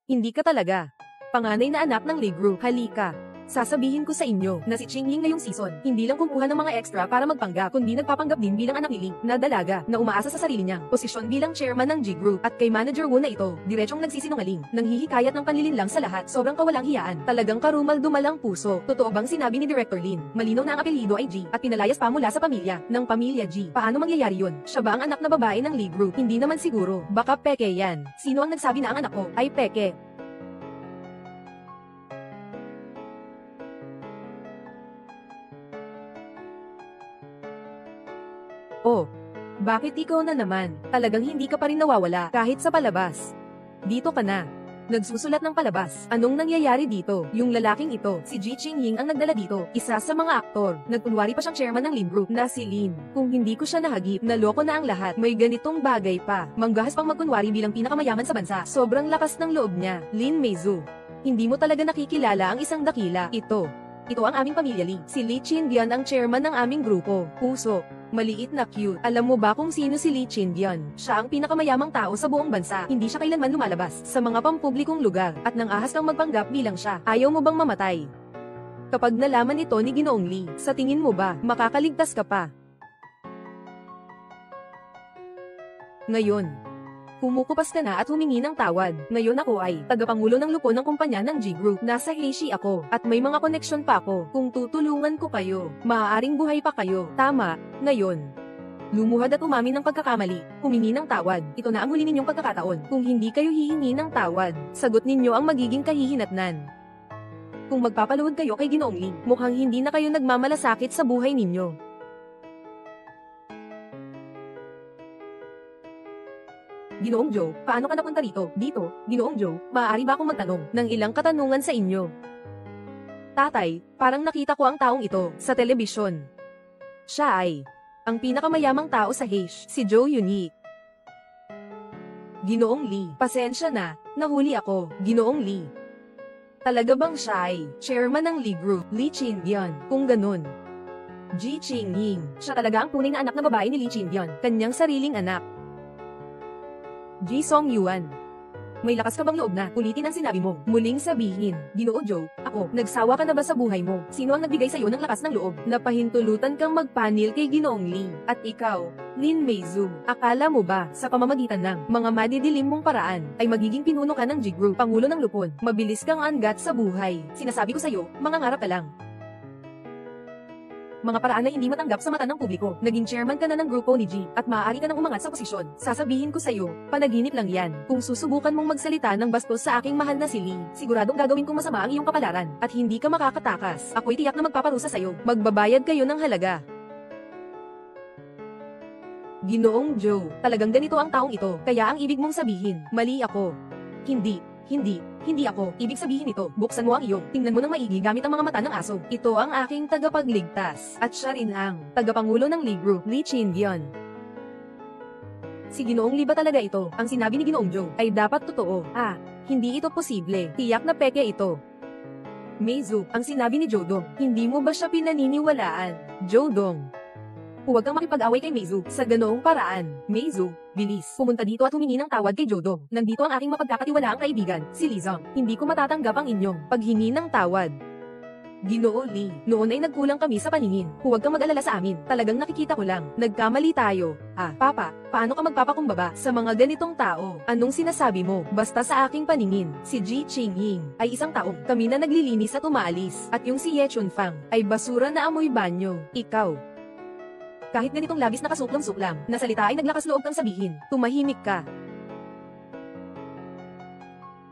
Hindi ka talaga panganay na anak ng Li Group. Halika. Sasabihin ko sa inyo na si Qingying ngayong season, hindi lang kumukuha ng mga extra para magpanggap, kundi nagpapanggap din bilang anak ni Li, na dalaga, na umaasa sa sarili niyang posisyon bilang chairman ng G Group. At kay Manager Wu na ito, diretsong nagsisinungaling, nanghihikayat ng panlilinlang sa lahat, sobrang kawalang hiyaan, talagang karumal-dumal ang puso. Totoo bang sinabi ni Director Lin, malinaw na ang apelyido ay G, at pinalayas pa mula sa pamilya, ng pamilya G? Paano mangyayari yun? Siya ba ang anak na babae ng Li Group? Hindi naman siguro, baka peke yan. Sino ang nagsabi na ang anak ko ay peke? Oh, bakit ikaw na naman? Talagang hindi ka pa rin nawawala kahit sa palabas. Dito ka na. Nagsusulat ng palabas. Anong nangyayari dito? Yung lalaking ito, si Ji Qingying ang nagdala dito. Isa sa mga aktor. Nagkunwari pa siyang chairman ng Lin Group na si Lin. Kung hindi ko siya nahagip, naloko na ang lahat. May ganitong bagay pa. Manggahas pang magkunwari bilang pinakamayaman sa bansa. Sobrang lakas ng loob niya. Lin Meizu. Hindi mo talaga nakikilala ang isang dakila. Ito ang aming pamilya Li. Si Li Qindian ang chairman ng aming grupo. Puso. Maliit na cute. Alam mo ba kung sino si Li Qindian? Siya ang pinakamayamang tao sa buong bansa. Hindi siya kailanman lumalabas sa mga pampublikong lugar at nang ahas kang magpanggap bilang siya. Ayaw mo bang mamatay? Kapag nalaman ito ni Ginoong Li, sa tingin mo ba makakaligtas ka pa? Ngayon, kumukupas ka na at humingi ng tawad. Ngayon ako ay tagapangulo ng lupon ng kumpanya ng G Group. Nasa Heishi ako at may mga koneksyon pa ako. Kung tutulungan ko kayo, maaaring buhay pa kayo. Tama. Ngayon, lumuhad at umamin ng pagkakamali. Humingi ng tawad. Ito na ang huli ninyong pagkakataon. Kung hindi kayo hihingi ng tawad, sagot ninyo ang magiging kahihinatnan. Kung magpapaluhod kayo kay Ginoong Li, mukhang hindi na kayo nagmamalasakit sa buhay ninyo. Ginoong Joe, paano ka napunta rito? Dito, Ginoong Joe, maaari ba akong magtanong ng ilang katanungan sa inyo? Tatay, parang nakita ko ang taong ito sa telebisyon. Siya ay ang pinakamayamang tao sa Hash, si Joe Yuni. Ginoong Lee, pasensya na, nahuli ako, Ginoong Lee. Talaga bang siya ay chairman ng Lee Group, Lee Chin-byun? Kung ganun, Ji Ching-ying, siya talaga ang tunay na anak na babae ni Lee Chin-byun, kanyang sariling anak. Ji Song-yuan, may lakas ka bang loob na ulitin ang sinabi mo? Muling sabihin, Ginoo Joe, ako, nagsawa ka na ba sa buhay mo? Sino ang nagbigay sa'yo ng lakas ng loob? Napahintulutan kang magpanil kay Ginoong Lee. At ikaw, Lin Meizu, akala mo ba, sa pamamagitan ng mga madidilim mong paraan, ay magiging pinuno ka ng G-Group, Pangulo ng Lupon, mabilis kang angat sa buhay? Sinasabi ko sa'yo, mangangarap ka lang. Mga paraan na hindi matanggap sa mata ng publiko. Naging chairman ka na ng grupo ni G, at maaari ka nang umangat sa posisyon. Sasabihin ko sa'yo, panaginip lang yan. Kung susubukan mong magsalita ng bastos sa aking mahal na si Lee, siguradong gagawin kong masama ang iyong kapalaran, at hindi ka makakatakas. Ako'y tiyak na magpaparusa sa'yo. Magbabayad kayo ng halaga. Ginoong Joe, talagang ganito ang taong ito, kaya ang ibig mong sabihin, mali ako. Hindi ako. Ibig sabihin ito, buksan mo ang iyong, tingnan mo ng maigi gamit ang mga mata ng aso. Ito ang aking tagapagligtas, at siya rin ang tagapangulo ng Lee Group, Lee Chin-byun. Si Ginoong Lee ba talaga ito? Ang sinabi ni Ginoong Joe ay dapat totoo. Hindi ito posible. Tiyak na peke ito. Meizu, ang sinabi ni Jodong, hindi mo ba siya pinaniniwalaan? Jodong, huwag kang makipag-away kay Meizu sa ganoong paraan. Meizu, bilis, pumunta dito at humingi ng tawad kay Jodong. Nandito ang aking mapagkakatiwalaang kaibigan, si Lee Zong. Hindi ko matatanggap ang inyong paghingi ng tawad. Ginoo Lee, noon ay nagkulang kami sa paningin. Huwag kang mag-alala sa amin. Talagang nakikita ko lang. Nagkamali tayo. Papa, paano ka magpapakumbaba sa mga ganitong tao? Anong sinasabi mo? Basta sa aking paningin, si Ji Ching-ying ay isang taong kami na naglilinis at umaalis. At yung si Ye Chun-fang ay basura na amoy banyo. Ikaw, kahit ganitong labis na kasuklam-suklam, na salita ay naglakas loob kang sabihin, tumahimik ka.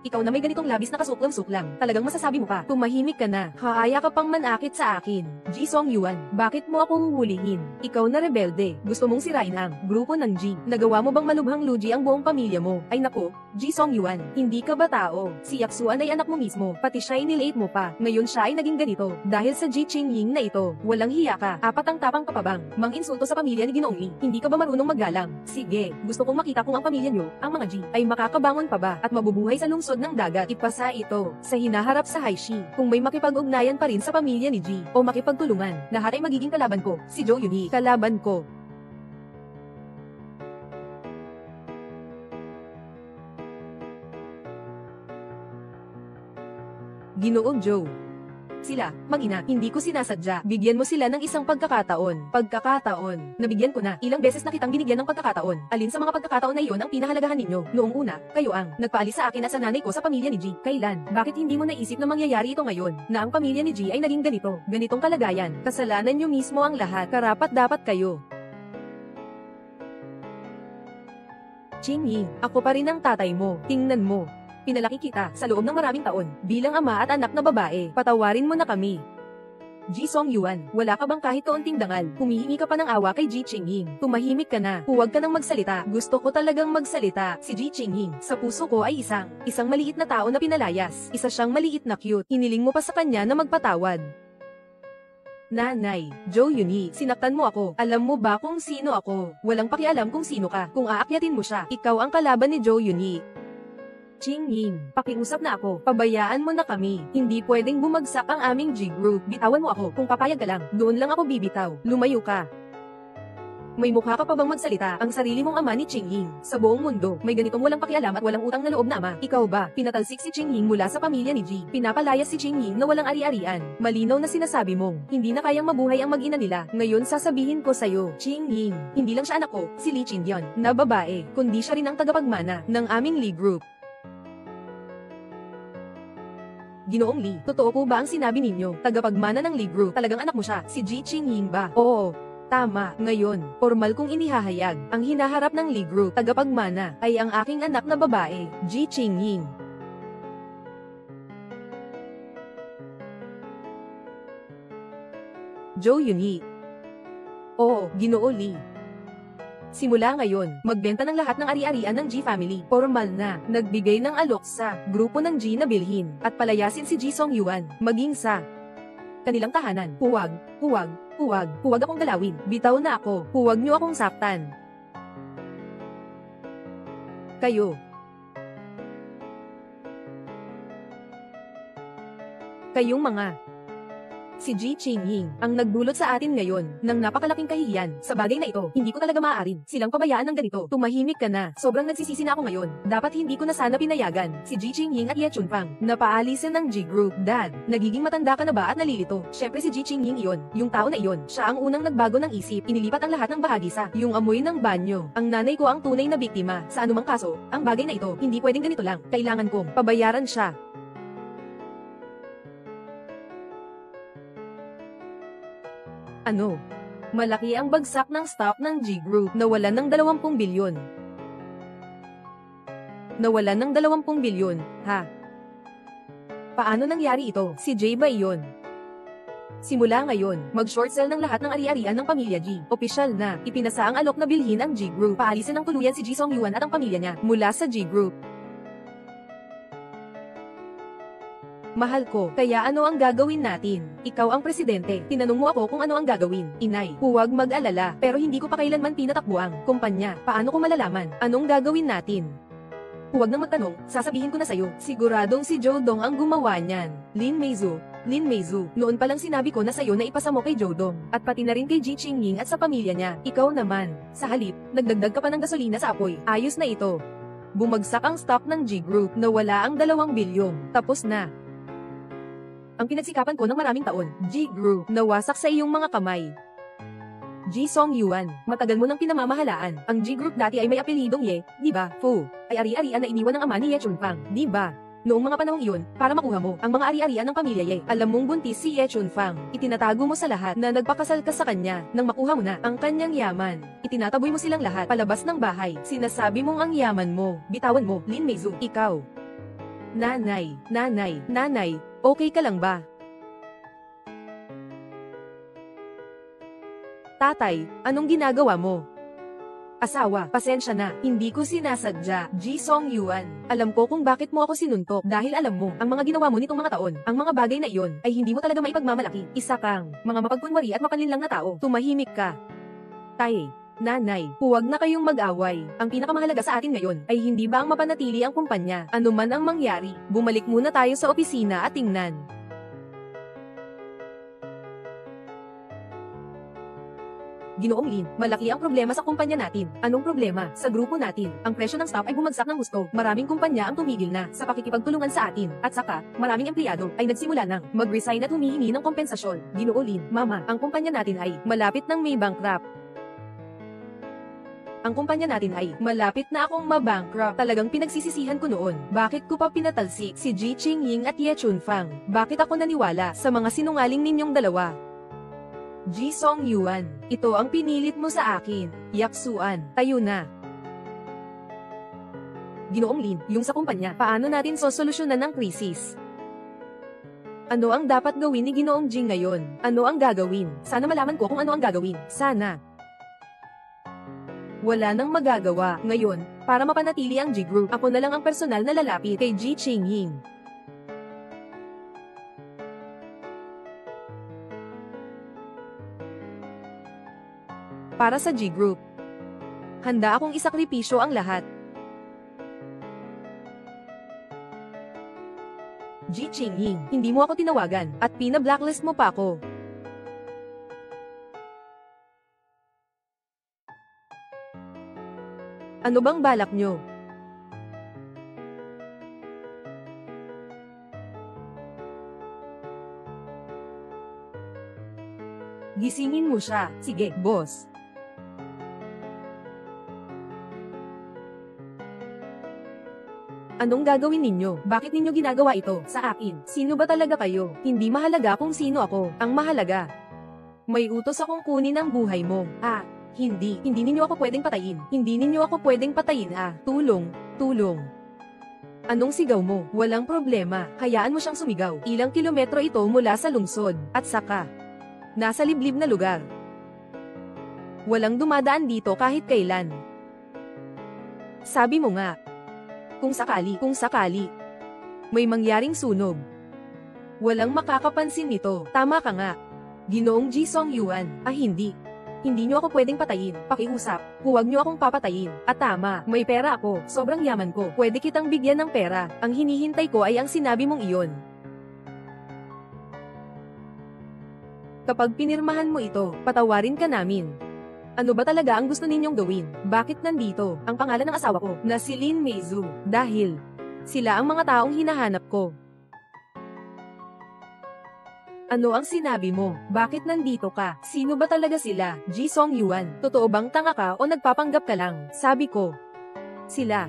Ikaw na may ganitong labis na kasuklam-suklam, talagang masasabi mo pa, tumahimik ka na, haaya ka pang manakit sa akin. Ji Song-yuan, bakit mo ako huhulihin? Ikaw na rebelde, gusto mong sirain ang grupo ng Ji. Nagawa mo bang malubhang lugi ang buong pamilya mo? Ay nako, Ji Song-yuan, hindi ka ba tao? Si Yaksuan ay anak mo mismo, pati siya inilate mo pa. Ngayon siya ay naging ganito, dahil sa Ji Ching-ying na ito. Walang hiya ka, apat ang tapang ka pa bang mang-insulto sa pamilya ni Ginoong Lee? Hindi ka ba marunong maggalang? Sige, gusto kong makita kung ang pamilya nyo, ang mga Ji, ay makakabangon pa ba at mabubuhay sa lungsod ng dagat. Ipasa ito sa hinaharap sa Haishi. Kung may makipag-ugnayan pa rin sa pamilya ni Ji, o makipagtulungan, lahat ay magiging kalaban ko. Si Joe Yuni, kalaban ko. Ginoong Joe, sila, mag-ina, hindi ko sinasadya. Bigyan mo sila ng isang pagkakataon. Nabigyan ko na. Ilang beses na kitang binigyan ng pagkakataon. Alin sa mga pagkakataon na iyon ang pinahalagahan ninyo? Noong una, kayo ang nagpaalis sa akin at sa nanay ko sa pamilya ni G. Kailan? Bakit hindi mo naisip na mangyayari ito ngayon? Na ang pamilya ni G ay naging ganito. Ganitong kalagayan. Kasalanan nyo mismo ang lahat. Karapat dapat kayo. Ching-ying, ako pa rin ang tatay mo. Tingnan mo. Pinalaki kita sa loob ng maraming taon bilang ama at anak na babae. Patawarin mo na kami. Ji Song-yuan, wala ka bang kahit kaunting dangal? Humihingi ka pa ng awa kay Ji Ching-ying. Tumahimik ka na. Huwag ka nang magsalita. Gusto ko talagang magsalita. Si Ji Ching-ying, sa puso ko ay isang maliit na tao na pinalayas. Isa siyang maliit na cute. Hiniling mo pa sa kanya na magpatawad. Nanay, Joe Yuni, sinaktan mo ako. Alam mo ba kung sino ako? Walang pakialam kung sino ka. Kung aakyatin mo siya, ikaw ang kalaban ni Joe Yuni. Ching-ying, pakiusap na ako. Pabayaan mo na kami. Hindi pwedeng bumagsak ang aming G-Group. Bitawan mo ako. Kung papayag ka lang, doon lang ako bibitaw. Lumayo ka. May mukha ka pa bang magsalita? Ang sarili mong ama ni Ching-ying. Sa buong mundo, may ganitong walang pakialam at walang utang na loob na ama. Ikaw ba? Pinatalsik si Ching-ying mula sa pamilya ni G. Pinapalayas si Ching-ying na walang ari-arian. Malinaw na sinasabi mong, hindi na kayang mabuhay ang mag-ina nila. Ngayon sasabihin ko sa'yo, Ching-ying, hindi lang siya anak ko, si Lee Chin-byun, na babae, kundi siya rin ang tagapagmana ng aming Lee Group. Ginoong Lee, totoo po ba ang sinabi ninyo? Tagapagmana ng Lee Group, talagang anak mo siya, si Ji Ching-ying ba? Oo, tama. Ngayon, formal kong inihahayag, ang hinaharap ng Lee Group, tagapagmana, ay ang aking anak na babae, Ji Ching-ying. Joe Yuni. Oo, Ginoo Lee. Simula ngayon, magbenta ng lahat ng ari-arian ng G family. Formal na, nagbigay ng alok sa grupo ng G na bilhin, at palayasin si Ji Song Yuan, maging sa kanilang tahanan. Huwag, huwag, huwag, huwag akong galawin. Bitaw na ako, huwag niyo akong saktan. Kayong mga si Ji Qingying ang nagdulot sa atin ngayon ng napakalaking kahihiyan. Sa bagay na ito, hindi ko talaga maaaring silang pabayaan ng ganito. Tumahimik ka na. Sobrang nagsisisi na ako ngayon. Dapat hindi ko na sana pinayagan si Ji Qingying at Ye Chunfang na paalisin ng G Group. Dad, nagiging matanda ka na ba at nalilito? Syempre si Ji Qingying iyon. Yung tao na iyon, siya ang unang nagbago ng isip. Inilipat ang lahat ng bahagi sa yung amoy ng banyo. Ang nanay ko ang tunay na biktima. Sa anumang kaso, ang bagay na ito, hindi pwedeng ganito lang. Kailangan kong pabayaran siya. Ano? Malaki ang bagsak ng stock ng G Group. Nawalan ng 20 bilyon. Nawalan ng 20 bilyon, ha? Paano nangyari ito? Si Jay ba iyon? Simula ngayon, mag-short sell ng lahat ng ari-arian ng pamilya G. Opisyal na, ipinasa ang alok na bilhin ang G Group. Paalisin ng tuluyan si Ji Song Yuan at ang pamilya niya mula sa G Group. Mahal ko, kaya ano ang gagawin natin? Ikaw ang presidente, tinanong mo ako kung ano ang gagawin. Inay, huwag mag-alala, pero hindi ko pa kailanman pinatakbo ang kumpanya. Paano ko malalaman? Anong gagawin natin? Huwag nang magtanong, sasabihin ko na sa'yo. Siguradong si Jodong ang gumawa niyan. Lin Meizu, noon pa lang sinabi ko na sa'yo na ipasa mo kay Jodong, at pati na rin kay Ji Qingying at sa pamilya niya. Ikaw naman, sa halip, nagdagdag ka pa ng gasolina sa apoy. Ayos na ito. Bumagsak ang stock ng G Group, nawala ang 2 bilyong. Tapos na. Ang pinagsikapan ko ng maraming taon, G Group, nawasak sa iyong mga kamay. Ji Song Yuan, matagal mo nang pinamamahalaan. Ang G Group dati ay may apelidong Ye, di ba? Fu, ay ari-arian na iniwan ng ama ni Ye Chunfang, di ba? Noong mga panahong iyon, para makuha mo ang mga ari-arian ng pamilya Ye, alam mong buntis si Ye Chunfang. Itinatago mo sa lahat na nagpakasal ka sa kanya. Nang makuha mo na ang kanyang yaman, itinataboy mo silang lahat palabas ng bahay. Sinasabi mong ang yaman mo. Bitawan mo, Lin Meizu, ikaw. Nanay, okay ka lang ba? Tatay, anong ginagawa mo? Asawa, pasensya na, hindi ko sinasadya. Ji Song Yuan, alam ko kung bakit mo ako sinuntok dahil alam mo, ang mga ginawa mo nitong mga taon, ang mga bagay na iyon, ay hindi mo talaga maipagmamalaki. Isa kang, mga mapagkunwari at mapanlinlang na tao. Tumahimik ka. Tay, nanay, huwag na kayong mag-away. Ang pinakamahalaga sa atin ngayon ay hindi ba ang mapanatili ang kumpanya, ano man ang mangyari. Bumalik muna tayo sa opisina at tingnan. Ginoong Lin, malaki ang problema sa kumpanya natin. Anong problema? Sa grupo natin, ang presyo ng stock ay bumagsak ng gusto. Maraming kumpanya ang tumigil na sa pakikipagtulungan sa atin. At saka, maraming empleyado ay nagsimula ng mag-resign at humihingi ng kompensasyon. Ginoong Lin, mama, ang kumpanya natin ay malapit ng may bankrupt. Ang kumpanya natin ay malapit na akong mabankrupt. Talagang pinagsisisihan ko noon. Bakit ko pa pinatalsik si Ji Qingying at Ye Chunfang? Bakit ako naniwala sa mga sinungaling ninyong dalawa? Ji Song Yuan, ito ang pinilit mo sa akin. Yaksuan, tayo na. Ginoong Lin, yung sa kumpanya, paano natin sosolusyonan ang krisis? Ano ang dapat gawin ni Ginoong Jing ngayon? Ano ang gagawin? Sana malaman ko kung ano ang gagawin. Sana. Wala nang magagawa. Ngayon, para mapanatili ang G Group, ako na lang ang personal na lalapit kay Ji Qingying. Para sa G Group, handa akong isakripisyo ang lahat. Ji Qingying, hindi mo ako tinawagan, at pina-blacklist mo pa ako. Ano bang balak nyo? Gisingin mo siya. Sige, boss. Anong gagawin ninyo? Bakit ninyo ginagawa ito sa akin? Sino ba talaga kayo? Hindi mahalaga kung sino ako. Ang mahalaga, may utos akong kunin ang buhay mo. Hindi. Hindi ninyo ako pwedeng patayin. Hindi ninyo ako pwedeng patayin. Tulong. Anong sigaw mo? Walang problema. Hayaan mo siyang sumigaw. Ilang kilometro ito mula sa lungsod. At saka, nasa liblib na lugar. Walang dumadaan dito kahit kailan. Sabi mo nga. Kung sakali, may mangyaring sunog. Walang makakapansin nito. Tama ka nga. Ginoong Ji Song Yuan. Hindi. Hindi niyo ako pwedeng patayin. Pakiusap. Huwag niyo akong papatayin. At tama, may pera ako. Sobrang yaman ko. Pwede kitang bigyan ng pera. Ang hinihintay ko ay ang sinabi mong iyon. Kapag pinirmahan mo ito, patawarin ka namin. Ano ba talaga ang gusto ninyong gawin? Bakit nandito ang pangalan ng asawa ko na si Lin Meizu? Dahil sila ang mga taong hinahanap ko. Ano ang sinabi mo? Bakit nandito ka? Sino ba talaga sila? Ji Song Yuan, totoo bang tanga ka o nagpapanggap ka lang? Sabi ko. Sila.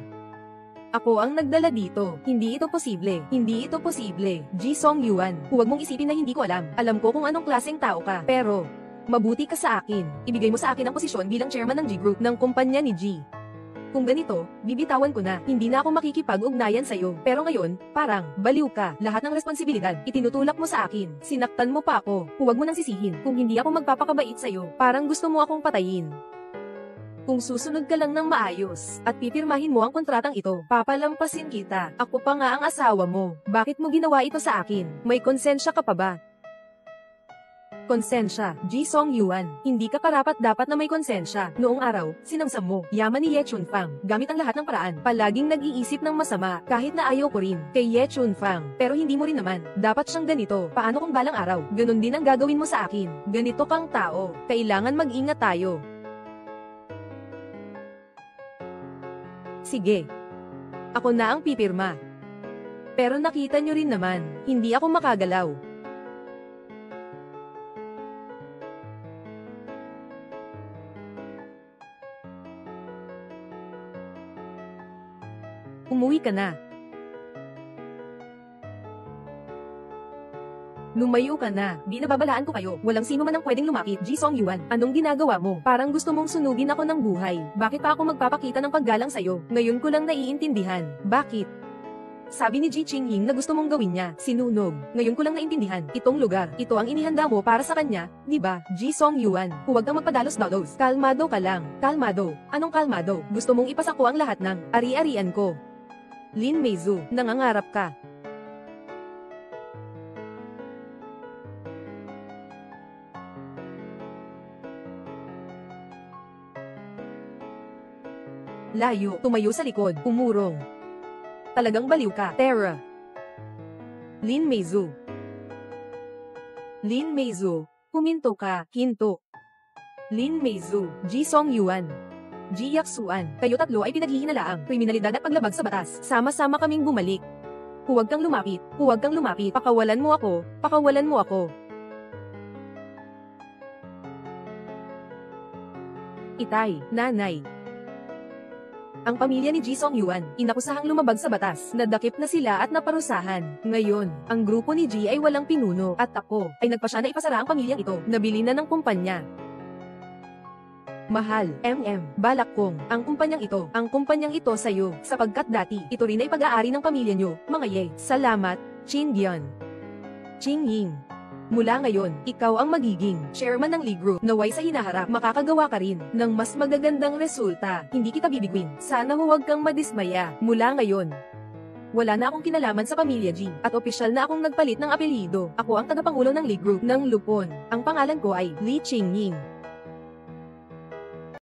Ako ang nagdala dito. Hindi ito posible. Hindi ito posible. Ji Song Yuan, huwag mong isipin na hindi ko alam. Alam ko kung anong klaseng tao ka. Pero mabuti ka sa akin. Ibigay mo sa akin ang posisyon bilang chairman ng G Group ng kumpanya ni G. Kung ganito, bibitawan ko na. Hindi na ako makikipag-ugnayan sa'yo. Pero ngayon, parang, baliw ka. Lahat ng responsibilidad, itinutulak mo sa akin. Sinaktan mo pa ako. Huwag mo nang sisihin. Kung hindi ako magpapakabait sa'yo, parang gusto mo akong patayin. Kung susunod ka lang ng maayos, at pipirmahin mo ang kontratang ito, papalampasin kita. Ako pa nga ang asawa mo. Bakit mo ginawa ito sa akin? May konsensya ka pa ba? Konsensya, Ji Song Yuan. Hindi ka karapat-dapat na may konsensya. Noong araw, sinamsam mo, yaman ni Ye Chun Fang. Gamit ang lahat ng paraan. Palaging nag-iisip ng masama, kahit na ayaw ko rin, kay Ye Chun Fang. Pero hindi mo rin naman. Dapat siyang ganito. Paano kung balang araw? Ganon din ang gagawin mo sa akin. Ganito kang tao. Kailangan mag-ingat tayo. Sige. Ako na ang pipirma. Pero nakita nyo rin naman, hindi ako makagalaw. Umuwi ka na. Lumayo ka na. Binababalaan ko kayo. Walang sino man ang pwedeng lumapit. Ji Song Yuan, anong ginagawa mo? Parang gusto mong sunugin ako ng buhay. Bakit pa ako magpapakita ng paggalang sa'yo? Ngayon ko lang naiintindihan. Bakit? Sabi ni Ji Qingying na gusto mong gawin niya, sinunog. Ngayon ko lang naintindihan. Itong lugar, ito ang inihanda mo para sa kanya, di ba? Ji Song Yuan, huwag kang magpadalos-dalos. Kalmado ka lang. Kalmado. Anong kalmado? Gusto mong ipasako ang lahat ng ari-arian ko. Lin Meizu, nangangarap ka. Layo, tumayo sa likod, umurong. Talagang baliw ka, Terra. Lin Meizu. Lin Meizu, huminto ka, hinto. Lin Meizu, Ji Song Yuan. Ji Yaksuan, kayo tatlo ay pinaghihinalaang kriminalidad at paglabag sa batas. Sama-sama kaming bumalik. Huwag kang lumapit, huwag kang lumapit. Pakawalan mo ako, pakawalan mo ako. Itay, nanay. Ang pamilya ni Ji Song Yuan, inakusahang lumabag sa batas, nadakip na sila at naparusahan. Ngayon, ang grupo ni Ji ay walang pinuno, at ako, ay nagpasya na ipasara ang pamilyang ito, nabili na ng kumpanya. Mahal, balak kong, ang kumpanyang ito sa'yo, sapagkat dati, ito rin ay pag-aari ng pamilya nyo, mga ye. Salamat, Qingyan. Qingying. Mula ngayon, ikaw ang magiging chairman ng League Group. Naway sa hinaharap, makakagawa ka rin ng mas magagandang resulta. Hindi kita bibigwin. Sana huwag kang madismaya. Mula ngayon, wala na akong kinalaman sa pamilya G, at opisyal na akong nagpalit ng apelyido. Ako ang tagapangulo ng League Group ng Lupon. Ang pangalan ko ay Li Qingying.